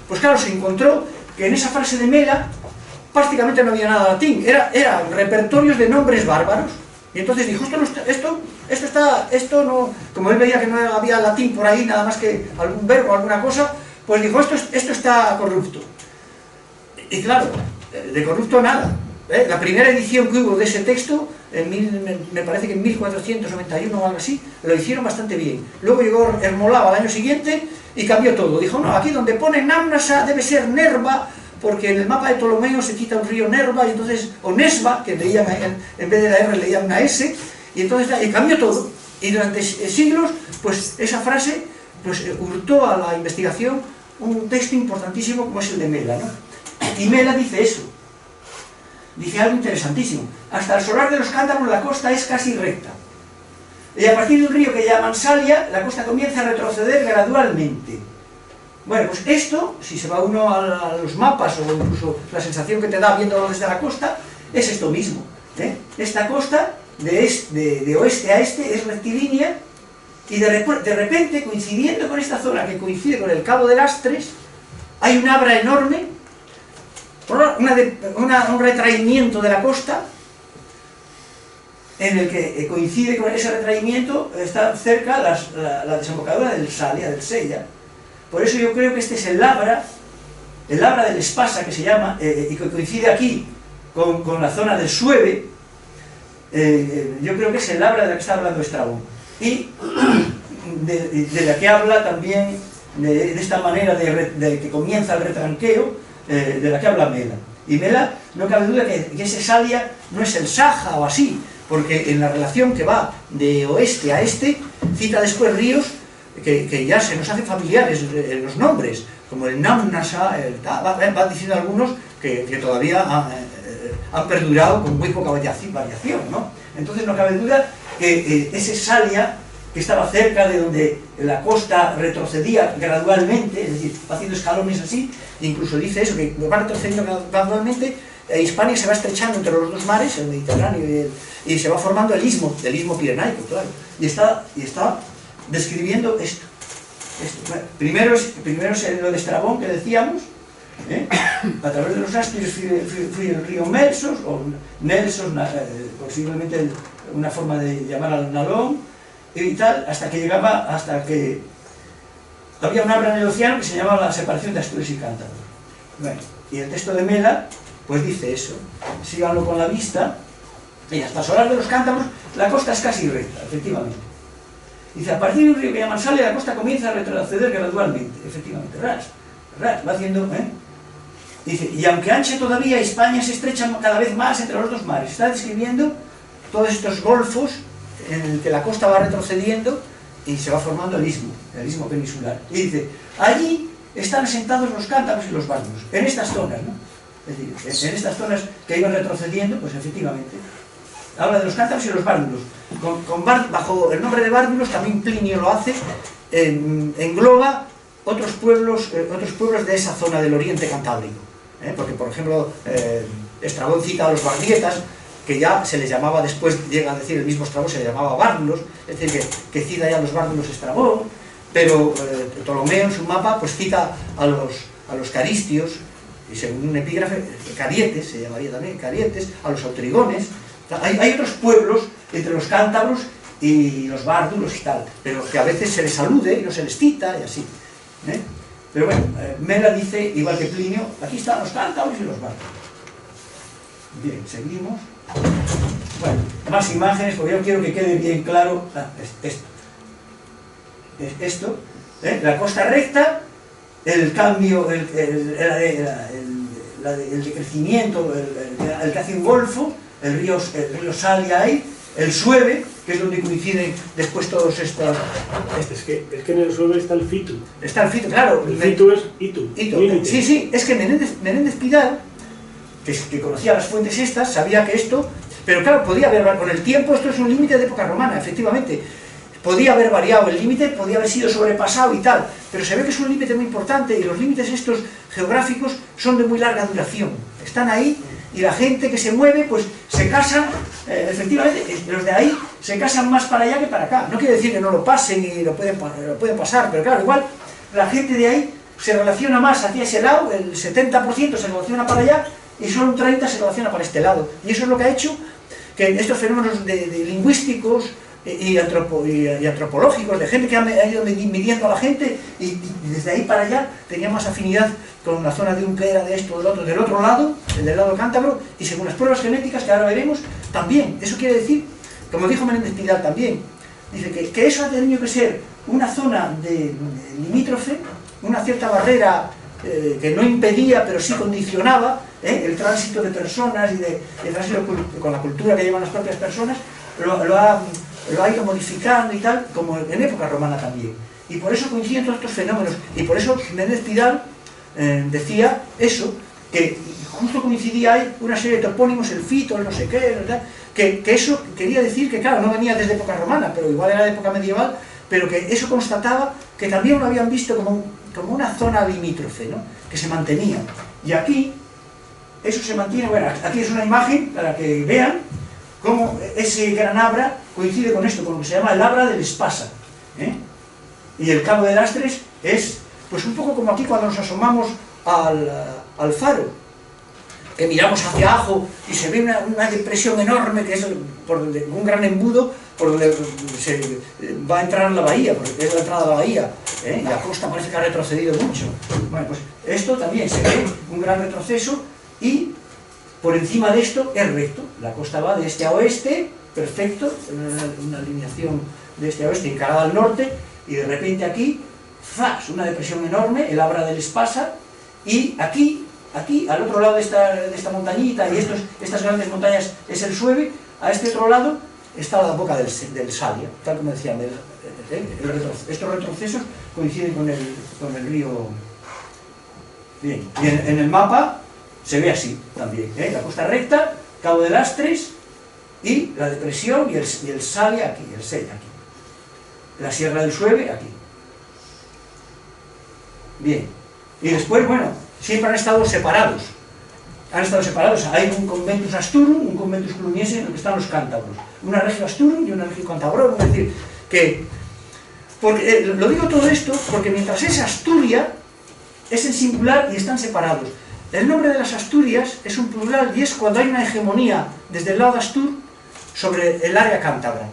pues claro, se encontró que en esa frase de Mela prácticamente no había nada latín, eran repertorios de nombres bárbaros. Y entonces dijo, esto no, como él veía que no había latín por ahí, nada más que algún verbo, alguna cosa, pues dijo, esto está corrupto. Y claro, de corrupto nada. La primera edición que hubo de ese texto, me parece que en 1491 o algo así, lo hicieron bastante bien. Luego llegó Hermolao al año siguiente y cambió todo. Dijo, no, aquí donde pone Námnasa debe ser Nerva, porque en el mapa de Ptolomeo se quita un río Nerva, y entonces, o Nesva, que leían, en vez de la R leían una S, y entonces cambió todo. Y durante siglos, pues esa frase pues hurtó a la investigación un texto importantísimo como es el de Mela, ¿no? Y Mela dice eso, dice algo interesantísimo: hasta el solar de los cántabros la costa es casi recta, y a partir de un río que llaman Salia, la costa comienza a retroceder gradualmente. Bueno, pues esto, si se va uno a los mapas, o incluso la sensación que te da viéndolo desde la costa, es esto mismo, ¿eh? Esta costa, de oeste a este, es rectilínea, y de repente, coincidiendo con esta zona, que coincide con el Cabo de Lastres, hay una abra enorme, un retraimiento de la costa, en el que coincide con ese retraimiento, está cerca la desembocadura del Salia, del Sella. Por eso yo creo que este es el Labra del Espasa, que se llama, y que coincide aquí con la zona del Sueve. Yo creo que es el Labra de la que está hablando Estrabón. Y de la que habla también, de esta manera de que comienza el retranqueo, de la que habla Mela. Y Mela, no cabe duda que ese Salia no es el Saja o así, porque en la relación que va de oeste a este, cita después ríos que ya se nos hacen familiares los nombres, como el Námnasa, va diciendo algunos que todavía han perdurado con muy poca variación, ¿no? Entonces no cabe duda que ese Salia, que estaba cerca de donde la costa retrocedía gradualmente, es decir, va haciendo escalones así, incluso dice eso, que va retrocediendo gradualmente, Hispania se va estrechando entre los dos mares, el Mediterráneo y se va formando el istmo pirenaico, claro, y está describiendo esto. Bueno, primero es lo de Estrabón que decíamos, a través de los Asturias fui el río Melsos, o Nelsos, posiblemente una forma de llamar al Nalón, y tal, hasta que había una abra en el océano que se llamaba la separación de Asturias y Cántaro. Bueno, y el texto de Mela pues dice eso, síganlo con la vista, y hasta el solar de los cántabros la costa es casi recta, efectivamente. Dice, a partir de un río que llaman Salia, la costa comienza a retroceder gradualmente, efectivamente, va haciendo, Dice, y aunque ancha todavía, España se estrecha cada vez más entre los dos mares. Está describiendo todos estos golfos en el que la costa va retrocediendo y se va formando el istmo peninsular. Y dice, allí están asentados los cántabros y los bárdulos, en estas zonas, ¿no? Es decir, en estas zonas que iban retrocediendo, pues efectivamente, habla de los cántabros y los bárdulos. Bajo el nombre de bárdulos, también Plinio lo hace, engloba otros pueblos de esa zona del oriente cantábrico. Porque, por ejemplo, Estrabón cita a los bardietas, que ya se les llamaba, después llega a decir el mismo Estrabón, se les llamaba bárdulos, es decir, que cita ya a los bárdulos Estrabón, pero Ptolomeo en su mapa pues cita a los caristios, y según un epígrafe, carietes, se llamaría también, carietes, a los autrigones. Hay otros pueblos entre los cántabros y los bárdulos y tal, pero que a veces se les alude y no se les cita y así. Pero bueno, Mela dice, igual que Plinio, aquí están los cántabros y los bárdulos. Bien, seguimos. Bueno, más imágenes, porque yo quiero que quede bien claro esto. La costa recta, el cambio, el decrecimiento, el que hace un golfo, el río Salia ahí, el Sueve, que es donde coinciden después todos estos... Es que en el Sueve está el Fitu. Está el Fitu, claro. El Fitu es Itu. Sí, es que Menéndez Pidal, que conocía las fuentes estas, sabía que esto... Pero claro, podía haber, con el tiempo, esto es un límite de época romana, efectivamente. Podía haber variado el límite, podía haber sido sobrepasado y tal, pero se ve que es un límite muy importante, y los límites estos geográficos son de muy larga duración. Están ahí y la gente que se mueve, pues se casan, efectivamente, los de ahí se casan más para allá que para acá. No quiere decir que no lo pasen y lo pueden pasar, pero claro, igual la gente de ahí se relaciona más hacia ese lado, el 70% se relaciona para allá y solo un 30% se relaciona para este lado. Y eso es lo que ha hecho que estos fenómenos de lingüísticos y antropológicos, de gente que ha ido midiendo a la gente y desde ahí para allá tenía más afinidad con la zona de Unquera, de esto, del otro lado, el del lado cántabro, y según las pruebas genéticas que ahora veremos, también. Eso quiere decir, como dijo Menéndez Pidal también, dice que eso ha tenido que ser una zona de limítrofe, una cierta barrera que no impedía, pero sí condicionaba el tránsito de personas y el tránsito con la cultura que llevan las propias personas, lo ha ido modificando y tal, como en época romana también. Y por eso coinciden todos estos fenómenos. Y por eso Menéndez Pidal decía eso, que justo coincidía ahí una serie de topónimos, el fito, el no sé qué, ¿verdad? Que eso quería decir que, claro, no venía desde época romana, pero igual era de época medieval, pero que eso constataba que también lo habían visto como una zona limítrofe, ¿no? Que se mantenía. Y aquí, eso se mantiene. Bueno, aquí es una imagen para que vean cómo ese gran Abra coincide con esto, con lo que se llama el Abra del Espasa, ¿eh? Y el Cabo de Lastres es, pues un poco como aquí cuando nos asomamos al faro, que miramos hacia abajo y se ve una depresión enorme, que es un gran embudo por donde se va a entrar en la bahía, porque es la entrada a la bahía, ¿eh? Y la costa parece que ha retrocedido mucho. Bueno, pues esto también se ve un gran retroceso y por encima de esto es recto. La costa va de este a oeste, perfecto, una alineación de este a oeste encarada al norte, y de repente aquí, ¡zas!, una depresión enorme, el Abra del Espasa, y aquí, al otro lado de esta montañita, y estas grandes montañas es el Sueve, a este otro lado está la boca del Salia, tal como decían. Estos retrocesos coinciden con el río. Bien, y en el mapa se ve así también, ¿eh? La costa recta, Cabo de Lastres, y la depresión y el Salia aquí, el Sella aquí. La Sierra del Sueve aquí. Bien, y después, bueno, siempre han estado separados. Hay un conventus asturum, un conventus cluniense en el que están los cántabros. Una regio asturum y una regio cantabrorum. Es decir, que... lo digo todo esto porque mientras es Asturia, es en singular y están separados. El nombre de las Asturias es un plural y es cuando hay una hegemonía desde el lado de Astur sobre el área cántabra.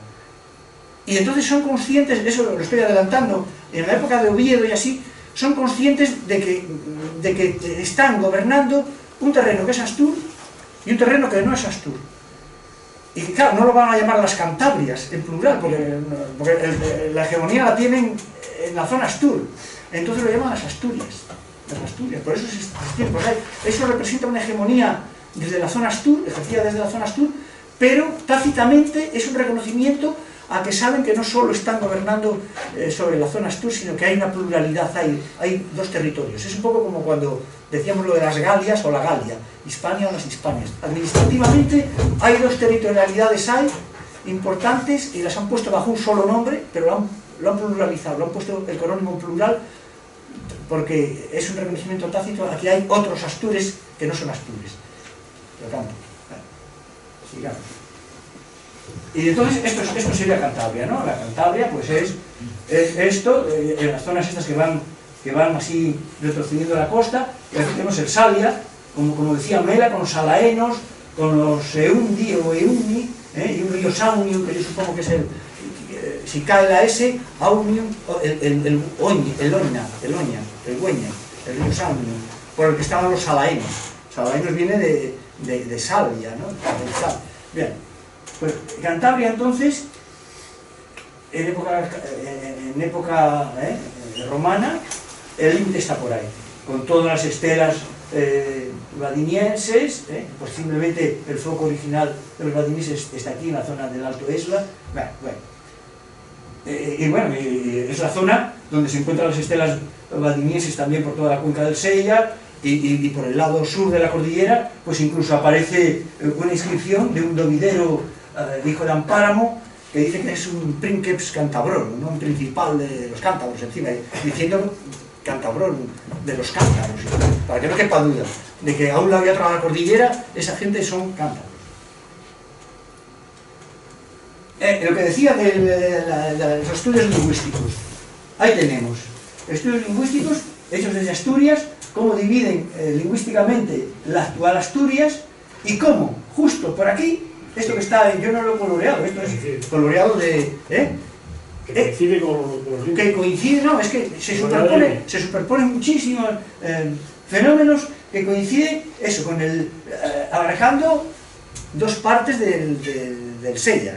Y entonces son conscientes, eso lo estoy adelantando, en la época de Oviedo y así, son conscientes de que están gobernando un terreno que es Astur y un terreno que no es Astur. Y claro, no lo van a llamar las Cantabrias en plural, porque la hegemonía la tienen en la zona Astur. Entonces lo llaman las Asturias. Por eso eso representa una hegemonía desde la zona Astur, ejercida desde la zona Astur, pero tácitamente es un reconocimiento a que saben que no solo están gobernando sobre la zona Astur, sino que hay una pluralidad, hay dos territorios. Es un poco como cuando decíamos lo de las Galias o la Galia, Hispania o las Hispanias. Administrativamente hay dos territorialidades importantes y las han puesto bajo un solo nombre, pero lo han pluralizado, lo han puesto el corónimo en plural, porque es un reconocimiento tácito. Aquí hay otros Astures que no son Astures. Lo canto. Sigamos. Y entonces esto sería Cantabria, ¿no? La Cantabria pues es esto, en las zonas estas que van así retrocediendo la costa. Y aquí tenemos el Salia, como decía Mela, con los salaenos, con los Eundi o Euni, y un río Saunium, que yo supongo que es si cae la S, Aunium, el Oña, el río Saunium, por el que estaban los salaenos. Salaenos viene de salvia, ¿no? Bien, pues Cantabria entonces, en época romana, el límite está por ahí, con todas las estelas vadinienses, pues simplemente el foco original de los vadinienses está aquí en la zona del Alto Esla. Es la zona donde se encuentran las estelas vadinienses también por toda la cuenca del Sella, y por el lado sur de la cordillera pues incluso aparece una inscripción de un dovidero hijo de Ampáramo, que dice que es un princeps cantabrorum, ¿no? Un principal de los cántabros encima, diciendo cantabrón, de los cántabros, para que no quepa duda de que a un lado y a otro de la cordillera esa gente son cántabros. Lo que decía de los estudios lingüísticos, ahí tenemos estudios lingüísticos hechos desde Asturias, cómo dividen lingüísticamente la actual Asturias y cómo, justo por aquí, esto que está, yo no lo he coloreado, esto es coloreado de... Que coincide con los límites. Que coincide, no, es que se superponen muchísimos fenómenos que coinciden, eso, con el... abarcando dos partes del Sella,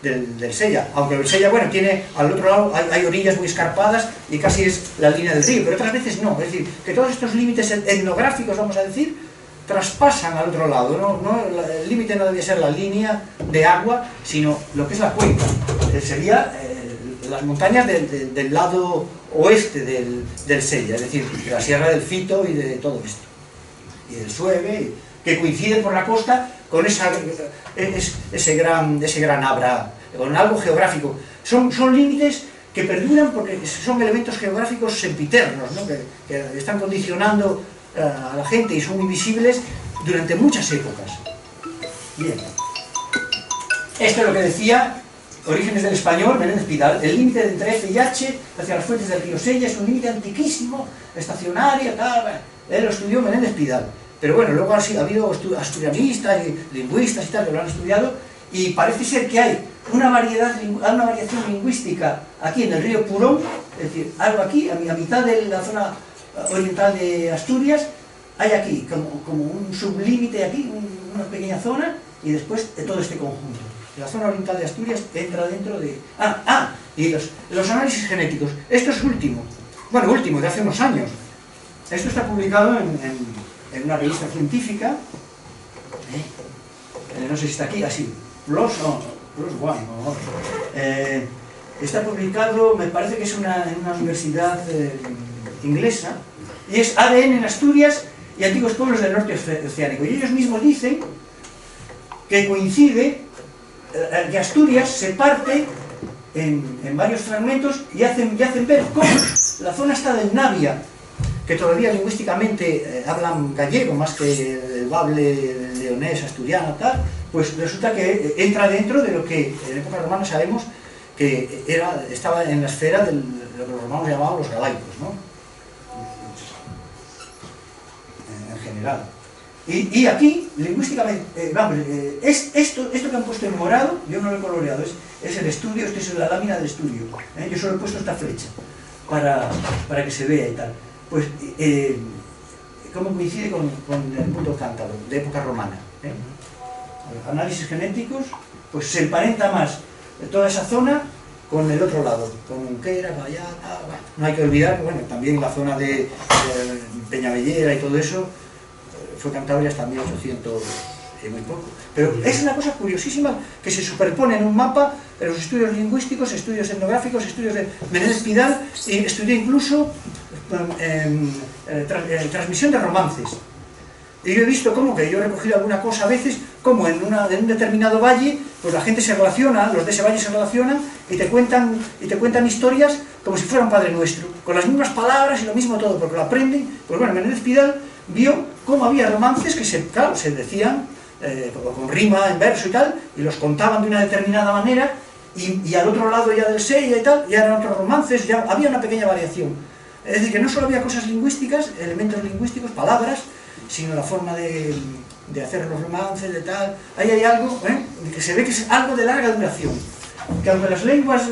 del Sella, aunque el Sella, bueno, tiene al otro lado, hay orillas muy escarpadas y casi es la línea del río, pero otras veces no, es decir, que todos estos límites etnográficos, vamos a decir, traspasan al otro lado, el límite no debía ser la línea de agua, sino lo que es la cuenca, sería las montañas del lado oeste del Sella, es decir, de la Sierra del Fito y de todo esto, y del Sueve, que coinciden por la costa con ese gran abra, con algo geográfico. Son límites que perduran porque son elementos geográficos sempiternos, ¿no? que están condicionando a la gente y son muy visibles durante muchas épocas. Bien. Esto es lo que decía Orígenes del Español, Menéndez Pidal. El límite entre F y H hacia las fuentes del río Sella es un límite antiquísimo, estacionario, tal. Él lo estudió Menéndez Pidal. Pero bueno, luego ha habido asturianistas y lingüistas y tal que lo han estudiado, y parece ser que hay una variación lingüística aquí en el río Purón, es decir, algo aquí, a mitad de la zona oriental de Asturias, hay aquí como un sublímite aquí, una pequeña zona, y después de todo este conjunto. La zona oriental de Asturias entra dentro de... y los análisis genéticos. Esto es último, de hace unos años. Esto está publicado en una revista científica, no sé si está aquí, así, PLOS ONE, está publicado, me parece que es en una universidad inglesa, y es ADN en Asturias y antiguos pueblos del norte oceánico, y ellos mismos dicen que coincide, que Asturias se parte en varios fragmentos y hacen ver cómo la zona está del Navia, que todavía lingüísticamente hablan gallego más que el bable leonés, asturiano, tal, pues resulta que entra dentro de lo que en época romana sabemos que estaba en la esfera de lo que los romanos llamaban los galaicos, ¿no? En general. Y aquí, lingüísticamente, esto que han puesto en morado, yo no lo he coloreado, es el estudio, esto es la lámina del estudio, yo solo he puesto esta flecha para que se vea y tal. Pues, cómo coincide con el punto cántabro, de época romana. Análisis genéticos, pues se emparenta más toda esa zona con el otro lado, con Unquera, Vallata, no hay que olvidar que, bueno, también la zona de Peñavellera y todo eso, fue Cantabria hasta 1800 y muy poco. Pero es una cosa curiosísima que se superpone en un mapa de los estudios lingüísticos, estudios etnográficos, estudios de Menéndez Pidal, y estudié incluso transmisión de romances. Y yo he visto cómo, que yo he recogido alguna cosa a veces, como en un determinado valle, pues la gente se relaciona, los de ese valle se relacionan y te cuentan historias como si fuera un Padre Nuestro, con las mismas palabras y lo mismo todo, porque lo aprenden. Pues bueno, Menéndez Pidal vio cómo había romances que se decían con rima en verso y tal, y los contaban de una determinada manera, y al otro lado ya del Sella y tal, ya eran otros romances, ya había una pequeña variación. Es decir, que no solo había cosas lingüísticas, elementos lingüísticos, palabras, sino la forma de hacer los romances, de tal. Ahí hay algo que se ve que es algo de larga duración, que aunque las lenguas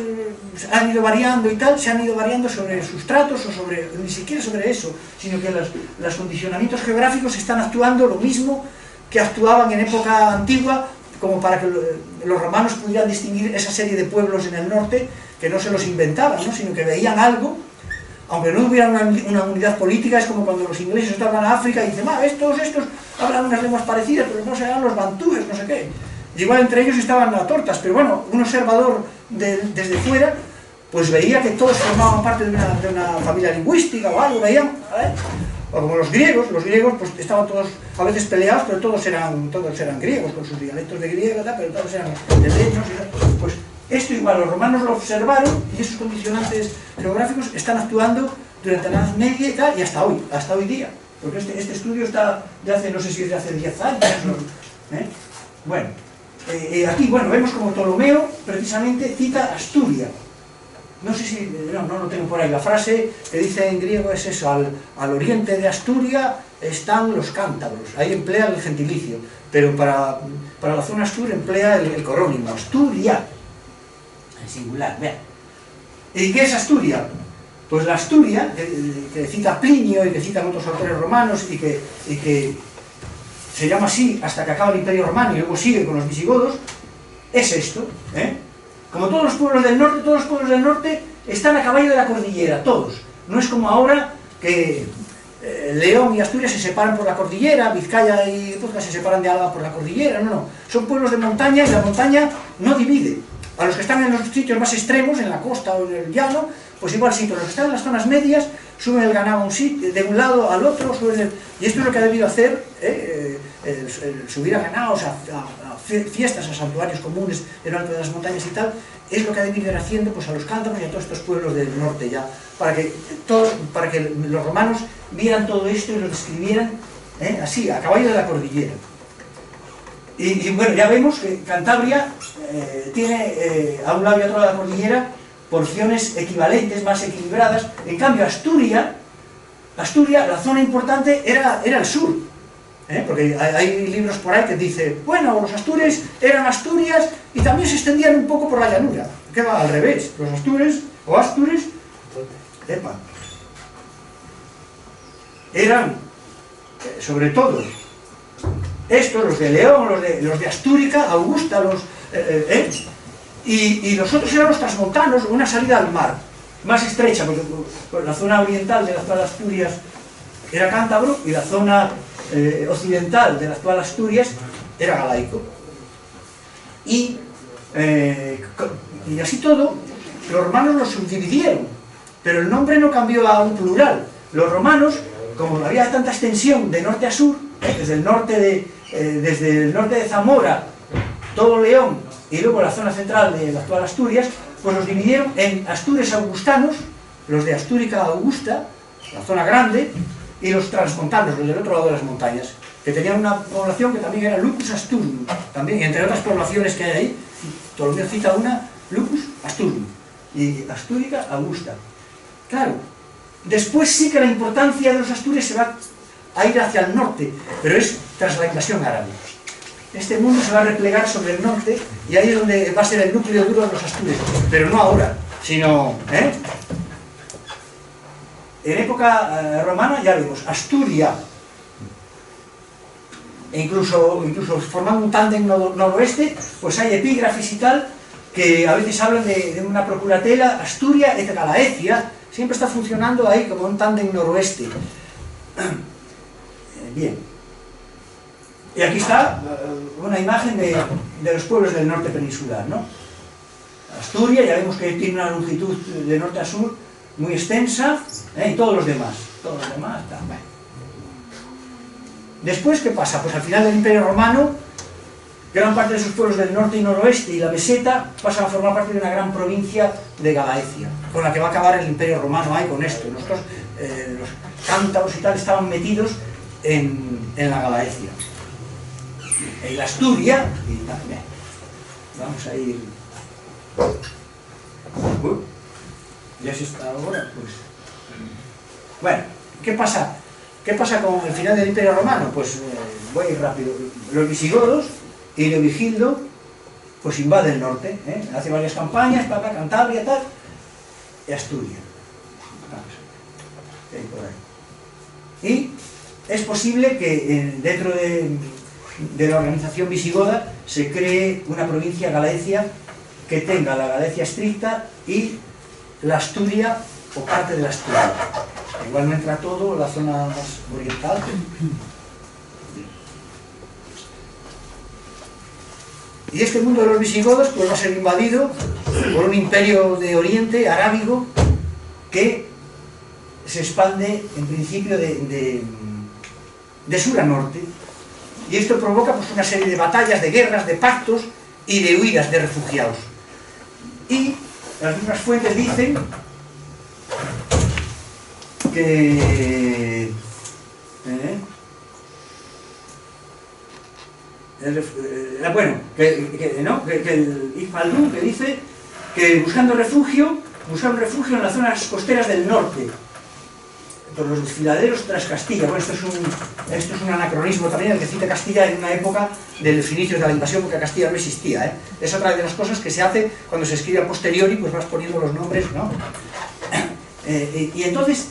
han ido variando y tal, se han ido variando sobre sustratos o ni siquiera sobre eso, sino que los condicionamientos geográficos están actuando lo mismo que actuaban en época antigua, como para que los romanos pudieran distinguir esa serie de pueblos en el norte, que no se los inventaban, ¿no? Sino que veían algo, aunque no hubiera una unidad política. Es como cuando los ingleses estaban a África y dicen, estos hablan unas lenguas parecidas, pero no serán los bantúes, no sé qué. Y igual entre ellos estaban a tortas, pero bueno, un observador desde fuera, pues veía que todos formaban parte de una familia lingüística o algo, veían, o como los griegos pues estaban todos a veces peleados, pero todos eran griegos, con sus dialectos de griego, pero todos eran helenos, pues esto igual los romanos lo observaron, y esos condicionantes geográficos están actuando durante la Edad Media y tal, y hasta hoy día. Porque este estudio está de hace, no sé si es de hace 10 años, ¿eh? Bueno, aquí, bueno, vemos como Ptolomeo precisamente cita Asturia. No sé si, no lo tengo por ahí, la frase que dice en griego es eso: al oriente de Asturia están los cántabros. Ahí emplea el gentilicio, pero para la zona Astur emplea el corónimo, Asturia, en singular, vean. ¿Y qué es Asturia? Pues la Asturia, que cita Plinio y que citan otros autores romanos y que se llama así hasta que acaba el Imperio Romano y luego sigue con los visigodos, es esto, ¿eh? Como todos los pueblos del norte están a caballo de la cordillera, todos. No es como ahora que León y Asturias se separan por la cordillera, Vizcaya y Puerto se separan de Álava por la cordillera, no. Son pueblos de montaña y la montaña no divide. A los que están en los sitios más extremos, en la costa o en el llano, pues igual sí, pero los que están en las zonas medias suben el ganado a un sitio, de un lado al otro, y esto es lo que ha debido hacer, el subir a ganados, a fiestas, a santuarios comunes en lo alto de las montañas y tal, es lo que ha debido ir haciendo pues a los cántabros y a todos estos pueblos del norte ya, para que los romanos vieran todo esto y lo describieran así, a caballo de la cordillera. Y bueno, ya vemos que Cantabria tiene a un lado y a otro de la cordillera porciones equivalentes, más equilibradas. En cambio, Asturia, la zona importante era el sur, porque hay libros por ahí que dicen, bueno, los astures eran Asturias y también se extendían un poco por la llanura. ¿Qué va? Al revés, los astures eran, sobre todo, estos, los de León, los de Astúrica, Augusta, y los otros eran los transmontanos, una salida al mar, más estrecha, porque la zona oriental de la actual Asturias era cántabro y la zona occidental de la actual Asturias era galaico. Y así todo, los romanos los subdividieron, pero el nombre no cambió a un plural. Los romanos, como había tanta extensión de norte a sur, desde el norte de Zamora, todo León y luego la zona central de la actual Asturias, pues los dividieron en Astures augustanos, los de Astúrica Augusta, la zona grande, y los transmontanos, los del otro lado de las montañas, que tenían una población que también era Lucus Asturum, también, entre otras poblaciones que hay ahí. Ptolomeo cita una, Lucus Asturum, y Astúrica Augusta. Claro, después sí que la importancia de los Astures se va a ir hacia el norte, pero es tras la invasión árabe. Este mundo se va a replegar sobre el norte y ahí es donde va a ser el núcleo duro de los Astures, pero no ahora, sino en época romana. Ya vemos, Asturia, e incluso formando un tándem noroeste, pues hay epígrafes y tal que a veces hablan de una procuratela, Asturia et Galaecia, siempre está funcionando ahí como un tándem noroeste. Bien. Y aquí está una imagen de los pueblos del norte peninsular, ¿no? Asturias, ya vemos que tiene una longitud de norte a sur muy extensa, y todos los demás también. Después, ¿qué pasa? Pues al final del Imperio Romano, gran parte de esos pueblos del norte y noroeste y la meseta pasan a formar parte de una gran provincia de Galaecia, con la que va a acabar el Imperio Romano ahí con esto. Nosotros, los cántabros y tal, estaban metidos en la Galaecia. En la Asturia, y también. Vamos a ir. Ya se está ahora, pues. Bueno, ¿qué pasa? ¿Qué pasa con el final del Imperio Romano? Pues voy a ir rápido. Los visigodos y Leovigildo pues invade el norte, hace varias campañas para Cantabria, tal, y Asturias. Y es posible que dentro de la organización visigoda se cree una provincia Galaecia que tenga la Galaecia estricta y la Asturia o parte de la Asturia. Igual no entra todo, la zona más oriental. Y este mundo de los visigodos pues va a ser invadido por un imperio de Oriente, arábigo, que se expande en principio de sur a norte. Y esto provoca pues una serie de batallas, de guerras, de pactos y de huidas de refugiados. Y las mismas fuentes dicen que el Iqbal que dice que buscando refugio en las zonas costeras del norte, por los desfiladeros tras Castilla. Bueno, esto es un anacronismo también, el que cita Castilla en una época de los inicios de la invasión, porque Castilla no existía, ¿eh? Es otra de las cosas que se hace cuando se escribe a posteriori, pues vas poniendo los nombres, ¿no? Y entonces,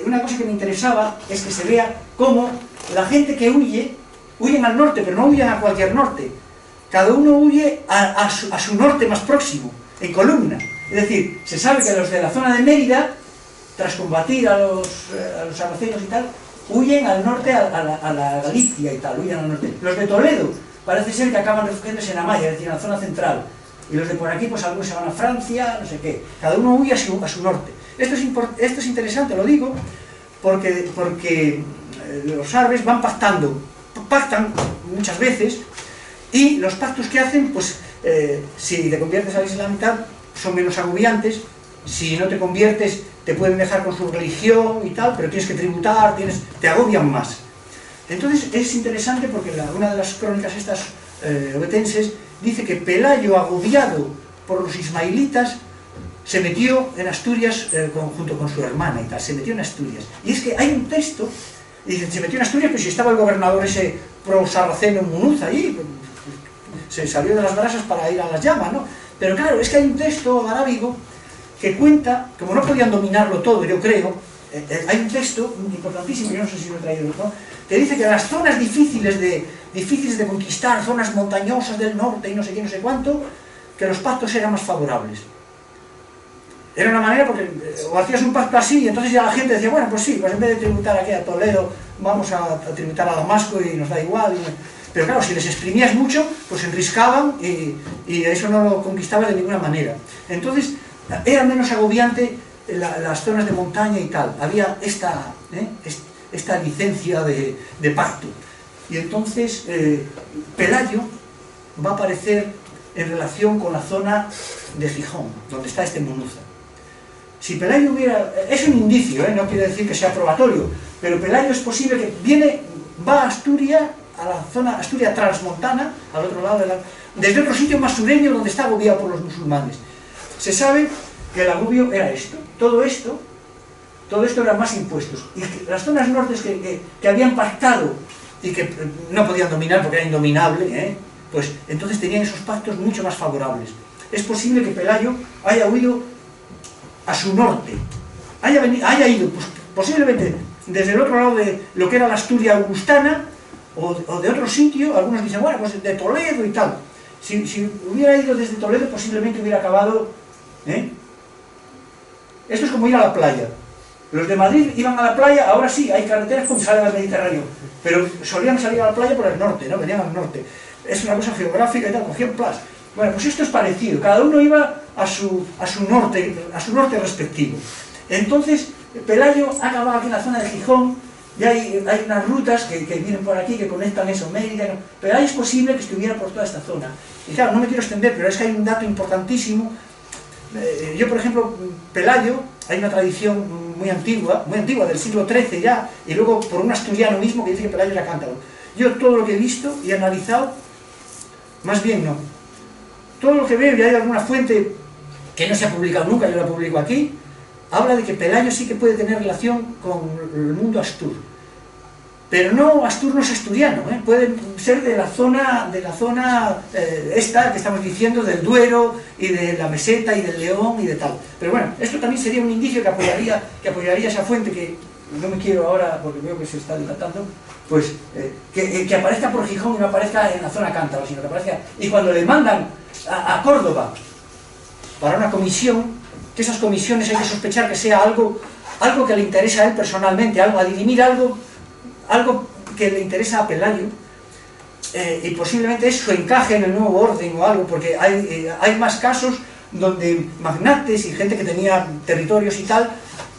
una cosa que me interesaba es que se vea cómo la gente que huyen al norte, pero no huyen a cualquier norte. Cada uno huye a su norte más próximo, en columna. Es decir, se sabe que los de la zona de Mérida, tras combatir a los sarracenos y tal, huyen al norte, a la Galicia y tal, huyen al norte. Los de Toledo parece ser que acaban refugiándose en Amaya, es decir, en la zona central. Y los de por aquí, pues algunos se van a Francia, no sé qué. Cada uno huye a su norte. Esto es interesante, lo digo, porque los árabes pactan muchas veces, y los pactos que hacen, pues, si te conviertes al Islam y tal, son menos agobiantes. Si no te conviertes, te pueden dejar con su religión y tal, pero tienes que tributar, te agobian más. Entonces es interesante porque una de las crónicas estas obetenses dice que Pelayo, agobiado por los ismailitas, se metió en Asturias junto con su hermana y tal, se metió en Asturias. Y es que hay un texto, y dice, se metió en Asturias, pues si estaba el gobernador ese pro-sarraceno Munuza ahí, se salió de las brasas para ir a las llamas, ¿no? Pero claro, es que hay un texto arábigo que cuenta, como no podían dominarlo todo, yo creo, hay un texto importantísimo, yo no sé si lo he traído, ¿no?, que dice que las zonas difíciles de conquistar, zonas montañosas del norte y no sé qué, no sé cuánto, que los pactos eran más favorables. Era una manera porque o hacías un pacto así y entonces ya la gente decía, bueno, pues sí, pues en vez de tributar aquí a Toledo, vamos a tributar a Damasco y nos da igual. Pero claro, si les exprimías mucho, pues se enriscaban y eso no lo conquistabas de ninguna manera. Entonces, era menos agobiante las zonas de montaña y tal. Había esta licencia de pacto. Y entonces, Pelayo va a aparecer en relación con la zona de Gijón, donde está este Munuza. Si Pelayo es un indicio, no quiere decir que sea probatorio, pero Pelayo es posible que va a Asturias, a la zona Asturias transmontana, al otro lado desde otro sitio más sureño donde está agobiado por los musulmanes. Se sabe que el agobio era esto, todo esto eran más impuestos. Y las zonas nortes que habían pactado y que no podían dominar porque era indominable, pues entonces tenían esos pactos mucho más favorables. Es posible que Pelayo haya huido a su norte, haya ido, pues, posiblemente desde el otro lado de lo que era la Asturia augustana, o de otro sitio. Algunos dicen, bueno, pues de Toledo y tal. Si hubiera ido desde Toledo, posiblemente hubiera acabado... Esto es como ir a la playa. Los de Madrid iban a la playa, ahora sí, hay carreteras como salen al Mediterráneo, pero solían salir a la playa por el norte, ¿no? Venían al norte. Es una cosa geográfica y tal, cogían plas. Bueno, pues esto es parecido, cada uno iba a su norte respectivo. Entonces, Pelayo ha acabado aquí en la zona de Gijón, y hay unas rutas que vienen por aquí, que conectan eso, Mérida, ¿no? Pero ahí es posible que estuviera por toda esta zona. Y claro, no me quiero extender, pero es que hay un dato importantísimo. Yo, por ejemplo, Pelayo, hay una tradición muy antigua, del siglo XIII ya, y luego por un asturiano mismo que dice que Pelayo era cántabro. Yo todo lo que he visto y analizado, más bien no. Todo lo que veo, y hay alguna fuente que no se ha publicado nunca, yo la publico aquí, habla de que Pelayo sí que puede tener relación con el mundo astur. Pero no, Astur no es asturiano, puede ser de la zona esta que estamos diciendo, del Duero y de la Meseta y del León y de tal. Pero bueno, esto también sería un indicio que apoyaría esa fuente, que no me quiero ahora, porque veo que se está dilatando, pues que aparezca por Gijón y no aparezca en la zona cántabra, sino que aparezca... Y cuando le mandan a Córdoba para una comisión, que esas comisiones hay que sospechar que sea algo que le interesa a él personalmente, a dirimir algo que le interesa a Pelayo, y posiblemente eso encaje en el nuevo orden o algo, porque hay más casos donde magnates y gente que tenía territorios y tal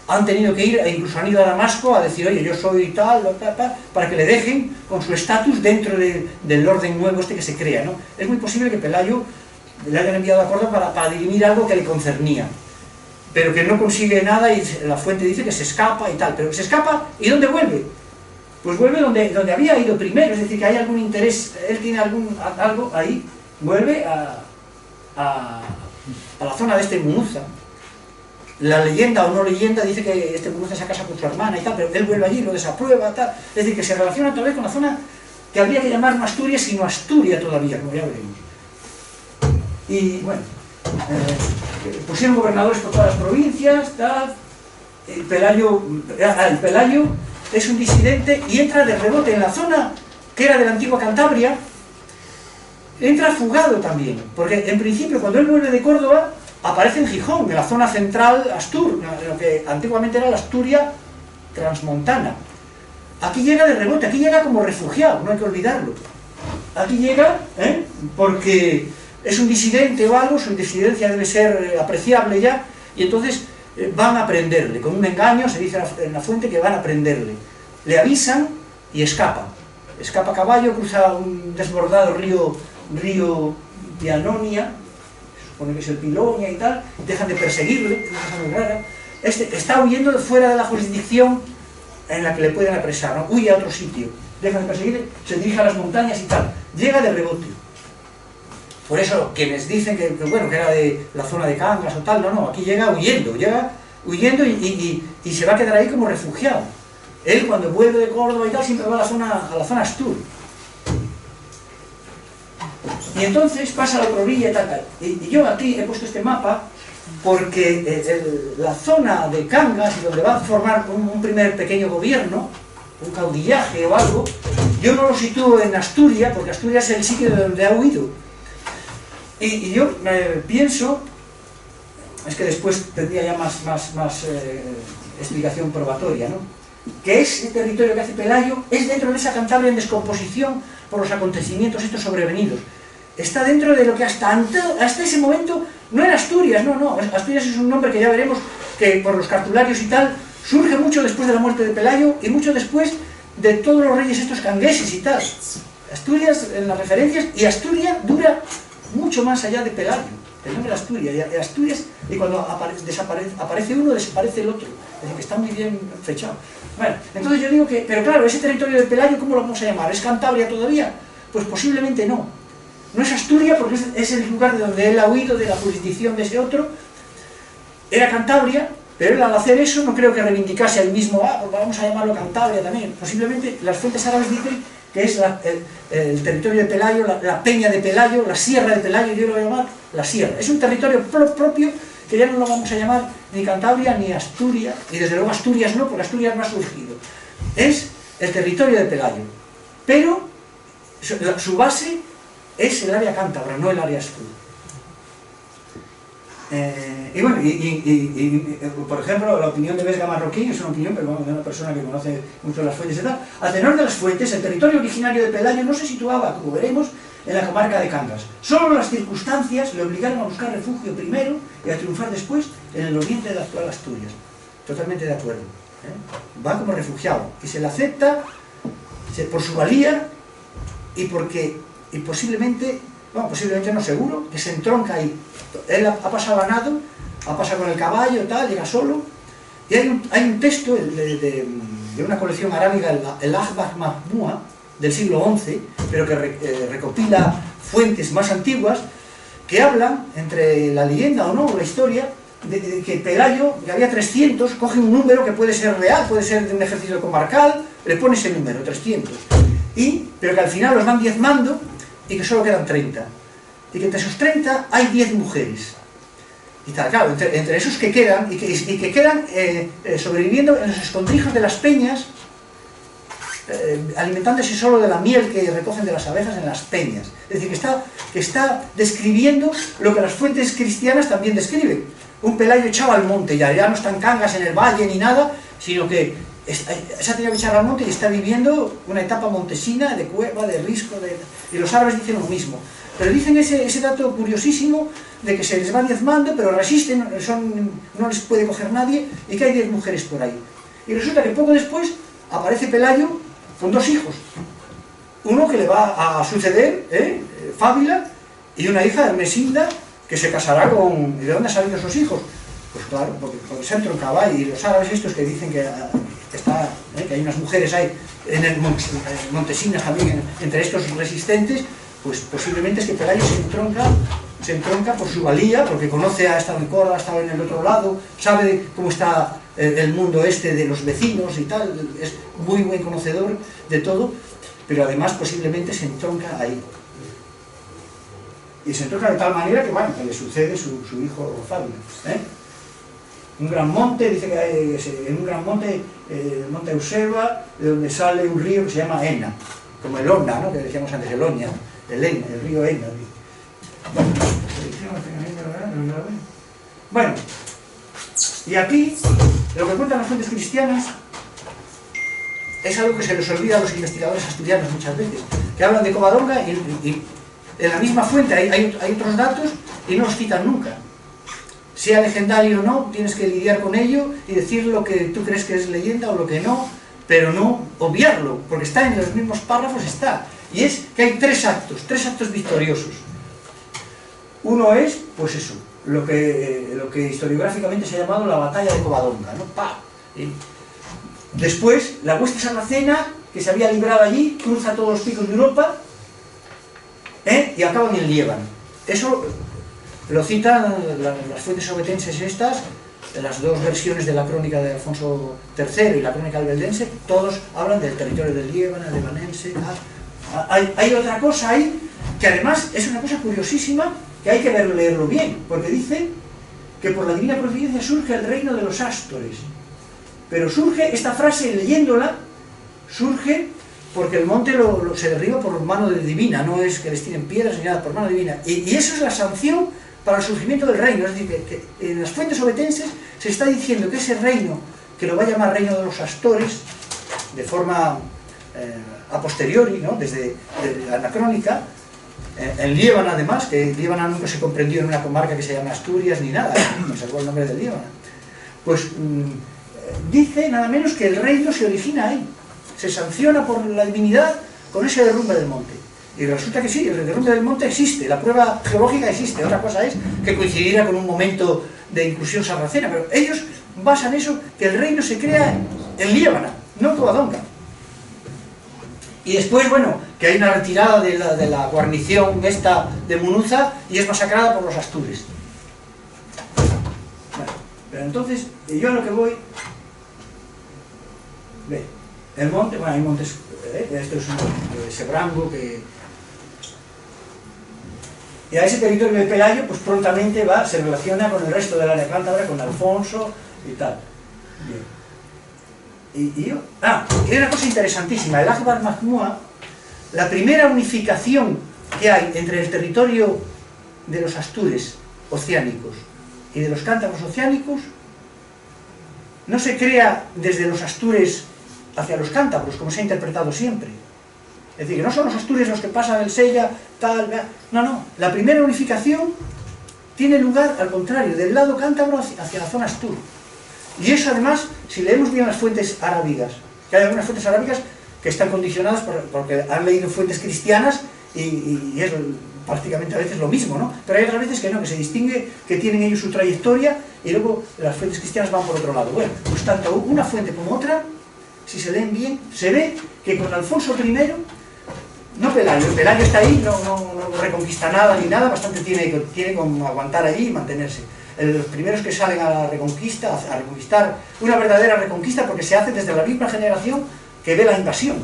han tenido que ir, e incluso han ido a Damasco a decir, oye, yo soy tal, para que le dejen con su estatus dentro del orden nuevo que se crea, ¿no? Es muy posible que Pelayo le hayan enviado a Córdoba para dirimir algo que le concernía. pero que no consigue nada y la fuente dice que se escapa y tal, pero se escapa ¿y dónde vuelve? Pues vuelve donde había ido primero, es decir, que hay algún interés, él tiene algo ahí, vuelve a la zona de este Munuza. La leyenda o no leyenda dice que este Munuza se casa con su hermana y tal, pero él vuelve allí, lo desaprueba, tal. Es decir, que se relaciona otra vez con la zona que habría que llamar no Asturias, sino Asturia todavía, como ya veremos. Y bueno, pusieron gobernadores por todas las provincias, tal. El Pelayo es un disidente y entra de rebote en la zona que era de la antigua Cantabria, entra fugado también, porque en principio cuando él vuelve de Córdoba aparece en Gijón, en la zona central Astur, lo que antiguamente era la Asturia transmontana. Aquí llega de rebote, aquí llega como refugiado, no hay que olvidarlo. Aquí llega, porque es un disidente o algo, su disidencia debe ser apreciable ya, y entonces van a prenderle, con un engaño, se dice en la fuente que van a prenderle. Le avisan y escapa. Escapa a caballo, cruza un desbordado río Pianonia, se supone que es el Pilonia y tal, dejan de perseguirle, es una cosa muy rara. Está huyendo fuera de la jurisdicción en la que le pueden apresar, ¿no? Huye a otro sitio, dejan de perseguirle, se dirige a las montañas y tal, llega de rebote. Por eso, quienes dicen que era de la zona de Cangas o tal, no, aquí llega huyendo y se va a quedar ahí como refugiado. Él, cuando vuelve de Córdoba y tal, siempre va a la zona Astur. Y entonces pasa a la otra orilla y tal. Y yo aquí he puesto este mapa porque la zona de Cangas, donde va a formar un primer pequeño gobierno, un caudillaje o algo, yo no lo sitúo en Asturias, porque Asturias es el sitio de donde ha huido. Y yo pienso, es que después tendría ya más explicación probatoria, ¿no? Que ese territorio que hace Pelayo es dentro de esa Cantabria en descomposición por los acontecimientos estos sobrevenidos. Está dentro de lo que hasta ese momento no era Asturias, no. Asturias es un nombre que ya veremos que por los cartularios y tal surge mucho después de la muerte de Pelayo y mucho después de todos los reyes estos cangueses y tal. Asturias en las referencias, y Asturias dura mucho más allá de Pelayo, el nombre de Asturias, y cuando aparece uno, desaparece el otro, es decir, que está muy bien fechado. Bueno, entonces yo digo que, pero claro, ese territorio de Pelayo, ¿cómo lo vamos a llamar? ¿Es Cantabria todavía? Pues posiblemente no. No es Asturias porque es el lugar de donde él ha huido, de la jurisdicción de ese otro. Era Cantabria, pero él al hacer eso no creo que reivindicase al mismo, pues vamos a llamarlo Cantabria también. Posiblemente las fuentes árabes dicen que es el territorio de Pelayo, la peña de Pelayo, la sierra de Pelayo, yo lo voy a llamar la sierra. Es un territorio propio que ya no lo vamos a llamar ni Cantabria ni Asturias, y desde luego Asturias no, porque Asturias no ha surgido. Es el territorio de Pelayo, pero su base es el área cántabra, no el área Astur. Y bueno, por ejemplo, la opinión de Vesga Marroquín es una opinión, pero vamos, de una persona que conoce mucho las fuentes y tal. A tenor de las fuentes, el territorio originario de Pelayo no se situaba, como veremos, en la comarca de Cangas. Solo las circunstancias le obligaron a buscar refugio primero y a triunfar después en el oriente de la actual Asturias. Totalmente de acuerdo. Va como refugiado y se le acepta por su valía y posiblemente, bueno, posiblemente no seguro, que se entronca ahí. Él ha pasado a nado, ha pasado con el caballo, tal, llega solo. Y hay un texto de una colección arábiga, el Akhbar Mahmua, del siglo XI, pero que recopila fuentes más antiguas, que hablan, entre la leyenda o no, o la historia, de que Pelayo, que había 300, coge un número que puede ser real, puede ser de un ejército comarcal, le pone ese número, 300. Pero que al final los van diezmando y que solo quedan 30. Y que entre esos 30 hay 10 mujeres. Y tal, claro, entre esos que quedan, y que quedan sobreviviendo en los escondrijos de las peñas, alimentándose solo de la miel que recogen de las abejas en las peñas. Es decir, que está describiendo lo que las fuentes cristianas también describen. Un Pelayo echado al monte, ya no están Cangas en el valle ni nada, sino que se ha tenido que echar al monte y está viviendo una etapa montesina, de cueva, de risco, y los árabes dicen lo mismo. Pero dicen ese dato curiosísimo de que se les va diezmando, pero resisten, no les puede coger nadie, y que hay 10 mujeres por ahí. Y resulta que poco después aparece Pelayo con 2 hijos. Uno que le va a suceder, Fábila, y una hija, Hermesinda, que se casará con... ¿De dónde han salido esos hijos? Pues claro, porque se han entroncado ahí, y los árabes estos que dicen que hay unas mujeres ahí, en Montesinas también, entre estos resistentes, pues posiblemente es que Pelayo se entronca por su valía, porque conoce, ha estado en Córdoba, ha estado en el otro lado, sabe cómo está el mundo este de los vecinos y tal, es muy buen conocedor de todo, pero además posiblemente se entronca ahí. Y se entronca de tal manera que, bueno, que le sucede su hijo Fabio, Un gran monte, dice que hay, en un gran monte, el monte Euseba, de donde sale un río que se llama Ena, como el Onda, ¿no? Que decíamos antes, el Oña, el río Ena. Bueno, y aquí, lo que cuentan las fuentes cristianas es algo que se les olvida a los investigadores asturianos muchas veces, que hablan de Covadonga y en la misma fuente hay otros datos y no los citan nunca. Sea legendario o no, tienes que lidiar con ello y decir lo que tú crees que es leyenda o lo que no, pero no obviarlo, porque está en los mismos párrafos, está. Y es que hay tres actos victoriosos. Uno es, pues eso, lo que historiográficamente se ha llamado la batalla de Covadonga, ¿no? ¡Pah! Después, la hueste sarracena, que se había librado allí, cruza todos los picos de Europa, y acaba en el Líbano. Eso lo citan las fuentes obetenses estas, las dos versiones de la crónica de Alfonso III y la crónica albeldense, todos hablan del territorio del Líbano, el libanense. Hay otra cosa ahí, que además es una cosa curiosísima, que hay que leerlo bien, porque dice que por la divina providencia surge el reino de los Ástores. Pero surge, esta frase leyéndola, surge porque el monte se derriba por mano divina, no es que les tiren piedras ni nada, por mano divina. Y eso es la sanción para el surgimiento del reino. Es decir, que en las fuentes obetenses se está diciendo que ese reino, que lo va a llamar reino de los Astores, de forma a posteriori, ¿no? Desde la anacrónica, en Líbano además, que Líbano nunca se comprendió en una comarca que se llama Asturias ni nada, no sacó el nombre del Líbano, pues dice nada menos que el reino se origina ahí, se sanciona por la divinidad con ese derrumbe del monte. Y resulta que sí, el derrumbe del monte existe, la prueba geológica existe, otra cosa es que coincidiera con un momento de inclusión sarracena, pero ellos basan eso, que el reino se crea en Líbano, no en Covadonga. Y después, bueno, que hay una retirada de la guarnición esta de Munuza y es masacrada por los astures. Bueno, pero entonces, yo a lo que voy... Ve, el monte, bueno, hay montes, esto es un Sebrango que... Y a ese territorio de Pelayo, pues prontamente se relaciona con el resto del área cántabra, con Alfonso y tal. Bien. Y una cosa interesantísima, el Akbar Mahmúa, la primera unificación que hay entre el territorio de los astures oceánicos y de los cántabros oceánicos, no se crea desde los astures hacia los cántabros, como se ha interpretado siempre. Es decir, que no son los astures los que pasan el Sella, tal, no, la primera unificación tiene lugar al contrario, del lado cántabro hacia la zona astur. Y eso además, si leemos bien las fuentes arábigas, que hay algunas fuentes arábigas que están condicionadas porque han leído fuentes cristianas y es prácticamente a veces lo mismo, ¿no? Pero hay otras veces que no, que se distingue, que tienen ellos su trayectoria y luego las fuentes cristianas van por otro lado. Bueno, pues tanto una fuente como otra, si se leen bien, se ve que con Alfonso I, no Pelayo, el Pelayo está ahí, no reconquista nada ni nada, bastante tiene como aguantar allí y mantenerse. Los primeros que salen a la reconquista, a reconquistar una verdadera reconquista, porque se hace desde la misma generación que ve la invasión.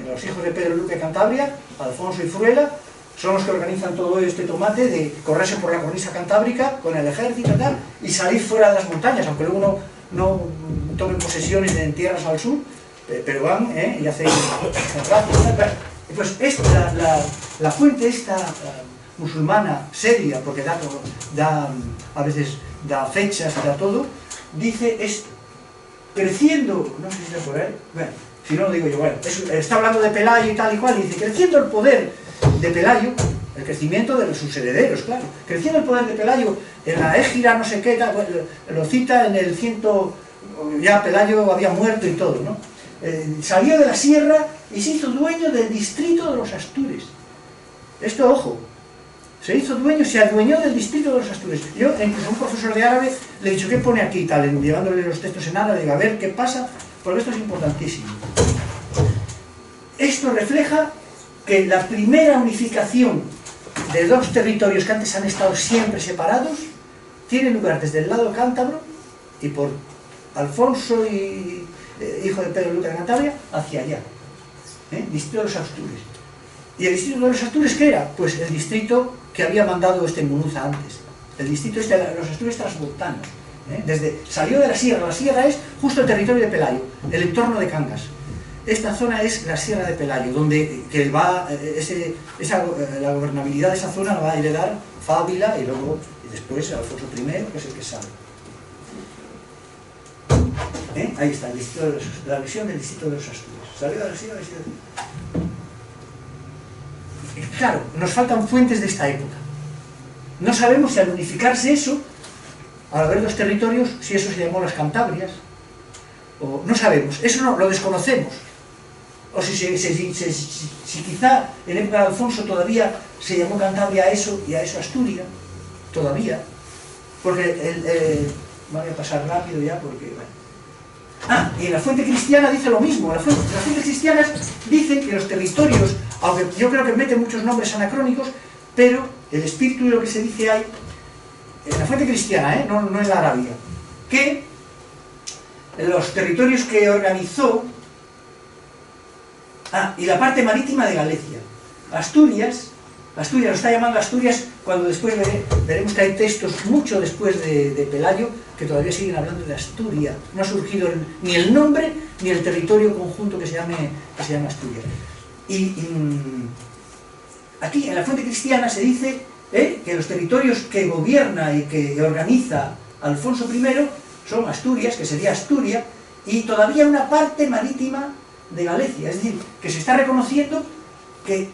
Los hijos de Pedro Luque Cantabria, Alfonso y Fruela, son los que organizan todo este tomate de correrse por la cornisa cantábrica con el ejército y tal, y salir fuera de las montañas, aunque luego no tomen posesiones en tierras al sur, pero van y hacen pues la fuente esta musulmana seria, porque a veces da fechas y da todo, dice es creciendo, no sé si está por ahí, bueno, si no lo digo yo, bueno, está hablando de Pelayo y tal y cual, y dice creciendo el poder de Pelayo, el crecimiento de sus herederos, claro, creciendo el poder de Pelayo en la Égira, no sé qué, tal, lo cita en el 100, ya Pelayo había muerto y todo, ¿no? Salió de la sierra y se hizo dueño del distrito de los Astures. Esto, ojo, Se hizo dueño, se adueñó del distrito de los Astures. Yo, incluso a un profesor de árabe, le he dicho, ¿qué pone aquí? Tal, llevándole los textos en árabe, digo, a ver qué pasa, porque esto es importantísimo. Esto refleja que la primera unificación de dos territorios que antes han estado siempre separados tiene lugar desde el lado cántabro y por Alfonso y hijo de Pedro Luca de Cantabria hacia allá, distrito de los Astures. ¿Y el distrito de los Astures qué era? Pues el distrito que había mandado Munuza antes, el distrito de los Astures transmontanos, salió de la sierra es justo el territorio de Pelayo, el entorno de Cangas. Esta zona es la Sierra de Pelayo, donde la gobernabilidad de esa zona la va a heredar Fábila y después Alfonso I, que es el que sale. Ahí está, la visión del distrito de los Astures. Salió de la Sierra de Claro, nos faltan fuentes de esta época. No sabemos si al unificarse eso, al haber dos territorios, si eso se llamó las Cantabrias, o no sabemos, eso no, lo desconocemos. O si quizá en época de Alfonso todavía se llamó Cantabria a eso y a eso Asturias, todavía, porque voy a pasar rápido ya porque... Bueno. Y en la fuente cristiana dice lo mismo. Las fuentes cristianas dicen que los territorios, aunque yo creo que meten muchos nombres anacrónicos, pero el espíritu de lo que se dice ahí, en la fuente cristiana, no en la Arabia, que los territorios que organizó, y la parte marítima de Galicia, Asturias lo está llamando Asturias cuando después veremos que hay textos mucho después de Pelayo que todavía siguen hablando de Asturias. No ha surgido ni el nombre ni el territorio conjunto que se llama Asturias. Y aquí en la fuente cristiana se dice que los territorios que gobierna y que organiza Alfonso I son Asturias, que sería Asturias, y todavía una parte marítima de Galicia, es decir, que se está reconociendo que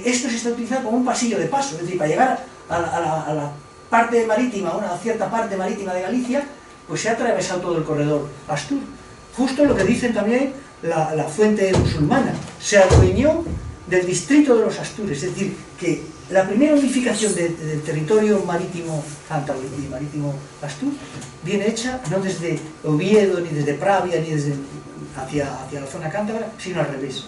esto se está utilizando como un pasillo de paso, es decir, para llegar a la parte marítima, a una cierta parte marítima de Galicia, pues se ha atravesado todo el corredor Astur. Justo lo que dicen también la fuente musulmana, se adueñó del distrito de los Astures, es decir, que la primera unificación del territorio marítimo cántabro y marítimo Astur viene hecha no desde Oviedo, ni desde Pravia, ni desde hacia la zona cántabra, sino al revés.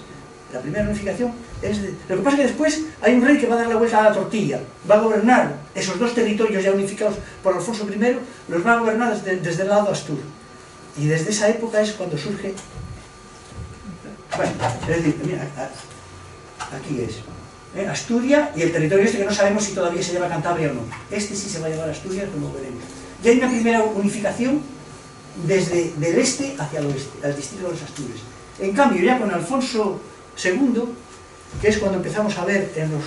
La primera unificación es lo que pasa es que después hay un rey que va a dar la vuelta a la tortilla, va a gobernar esos dos territorios ya unificados por Alfonso I, los va a gobernar desde el lado Astur. Y desde esa época es cuando surge... Bueno, es decir, mira, aquí es Asturias y el territorio este que no sabemos si todavía se llama Cantabria o no. Este sí se va a llamar Asturias, como veremos. Y hay una primera unificación desde el este hacia el oeste, al distrito de los Astures. En cambio, ya con Alfonso II, que es cuando empezamos a ver en los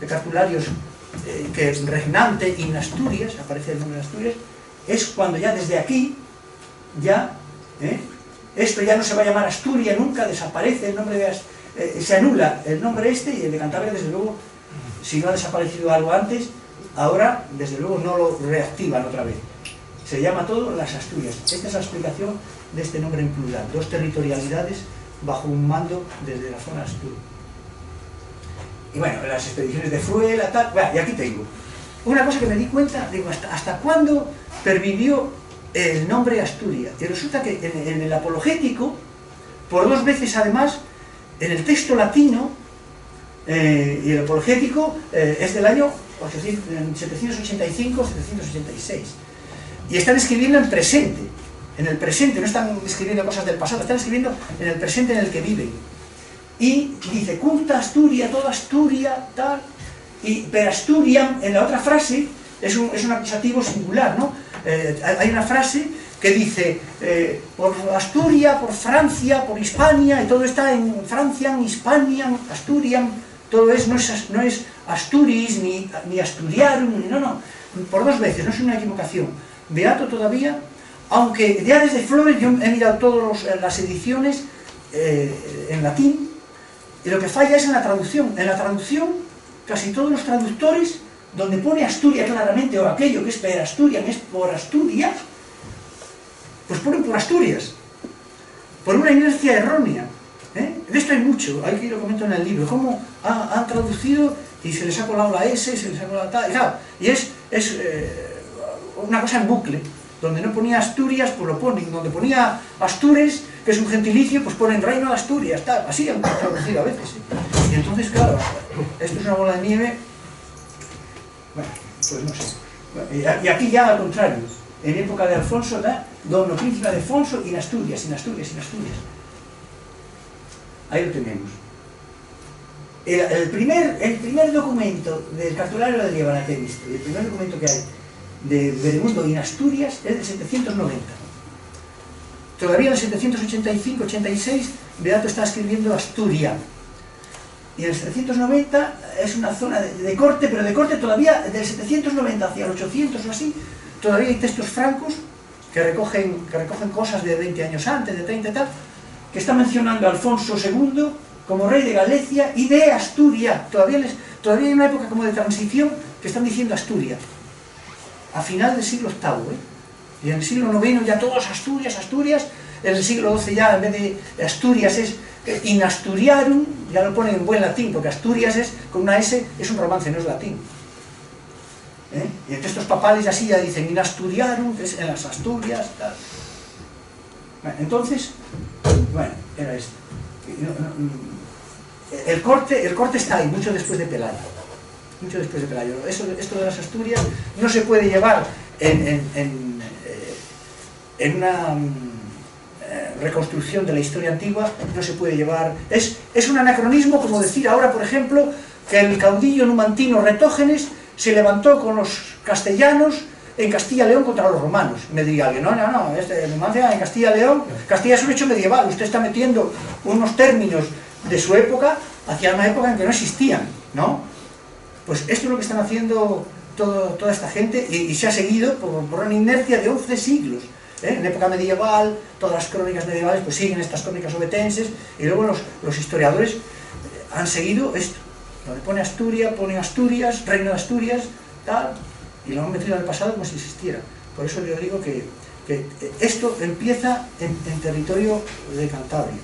cartularios que regnante in Asturias, aparece el nombre de Asturias, es cuando ya desde aquí, ya, esto ya no se va a llamar Asturias nunca, desaparece el nombre de se anula el nombre este, y el de Cantabria, desde luego, si no ha desaparecido algo antes, ahora, desde luego, no lo reactivan otra vez. Se llama todo las Asturias. Esta es la explicación de este nombre en plural. Dos territorialidades bajo un mando desde la zona Astur. Y bueno, las expediciones de Fruela, tal... Bueno, y aquí tengo. Una cosa que me di cuenta, digo, ¿hasta cuándo pervivió el nombre Asturias? Y resulta que en el apologético, por dos veces además, en el texto latino, y el apologético es del año 785-786. Y están escribiendo en presente, no están escribiendo cosas del pasado, están escribiendo en el presente en el que viven. Y dice, culta Asturias, toda Asturias, tal, pero Asturiam, en la otra frase, es un acusativo singular, ¿no? Hay una frase que dice, por Asturias, por Francia, por Hispania, y todo está en Francia, Hispania, Asturiam, todo no es Asturis, ni Asturiarum, no, por dos veces, no es una equivocación. Beato todavía, aunque ya desde Flores yo he mirado todas las ediciones en latín, y lo que falla es en la traducción. En la traducción, casi todos los traductores, donde pone Asturias claramente, o aquello que es per Asturias, es por Asturias, pues ponen por Asturias, por una inercia errónea. De esto hay mucho, aquí lo comento en el libro, cómo han traducido y se les ha colado la S, se les ha colado tal, y claro, y es una cosa en bucle. Donde no ponía Asturias, pues lo ponen. Donde ponía Astures, que es un gentilicio, pues ponen Reino de Asturias, tal. Así han traducido a veces. Y entonces, claro, esto es una bola de nieve. Bueno, pues no sé. Y aquí ya al contrario. En época de Alfonso, Dono Príncipe de Alfonso, y en Asturias, en Asturias, en Asturias. Ahí lo tenemos. El primer documento del cartulario de Llevanatevis, el primer documento que hay de Veremundo en Asturias es del 790. Todavía en el 785-86 Beato está escribiendo Asturia. Y en el 790 es una zona de corte, pero de corte todavía del 790 hacia el 800 o así, todavía hay textos francos que recogen cosas de 20 años antes, de 30 y tal, que está mencionando a Alfonso II como rey de Galicia y de Asturias. Todavía hay una época como de transición que están diciendo Asturias. A final del siglo VIII, y en el siglo IX ya todos Asturias, Asturias. En el siglo XII ya en vez de Asturias es in Asturiarum, ya lo ponen en buen latín, porque Asturias es, con una S, es un romance, no es latín. Y en textos papales así ya dicen in Asturiarum, que es en las Asturias, tal. Bueno, entonces, bueno, era esto. El corte está ahí, mucho después de Pelayo. Mucho después de Pelayo. Esto de las Asturias no se puede llevar en una reconstrucción de la historia antigua, no se puede llevar. Es un anacronismo como decir ahora, por ejemplo, que el caudillo numantino Retógenes se levantó con los castellanos en Castilla y León contra los romanos. Me diría alguien, no, Numancia en Castilla y León, Castilla es un hecho medieval, usted está metiendo unos términos de su época hacia una época en que no existían, ¿no? Pues esto es lo que están haciendo toda esta gente y se ha seguido por una inercia de 11 siglos. En época medieval, todas las crónicas medievales pues siguen estas crónicas obetenses y luego los historiadores han seguido esto. Donde pone Asturias, Reino de Asturias, tal, y lo han metido en el pasado como si existiera. Por eso yo digo que esto empieza en territorio de Cantabria.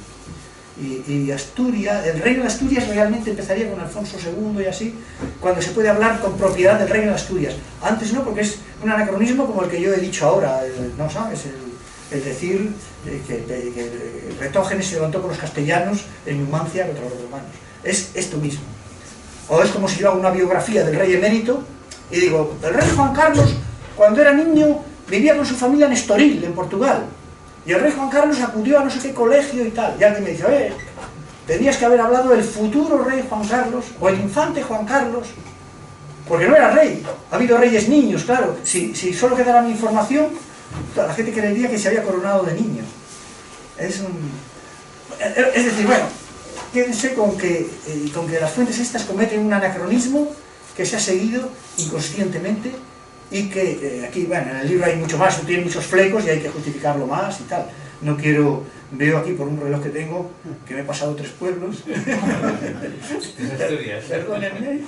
Y Asturias, el reino de Asturias realmente empezaría con Alfonso II y así, cuando se puede hablar con propiedad del reino de Asturias. Antes no, porque es un anacronismo como el que yo he dicho ahora, ¿no sabes? El decir que Retógenes se levantó con los castellanos en Numancia contra los romanos. Es esto mismo. O es como si yo hago una biografía del rey emérito y digo, el rey Juan Carlos, cuando era niño, vivía con su familia en Estoril, en Portugal. Y el rey Juan Carlos acudió a no sé qué colegio y tal. Y alguien me dice, tenías que haber hablado del futuro rey Juan Carlos, o el infante Juan Carlos, porque no era rey. Ha habido reyes niños, claro. Si solo quedara mi información, la gente creería que se había coronado de niño. Es decir, bueno, quédense con que las fuentes estas cometen un anacronismo que se ha seguido inconscientemente, y que aquí, bueno, en el libro hay mucho más, tiene muchos flecos y hay que justificarlo más y tal. No quiero, veo aquí por un reloj que tengo, que me he pasado 3 pueblos. Perdónenme.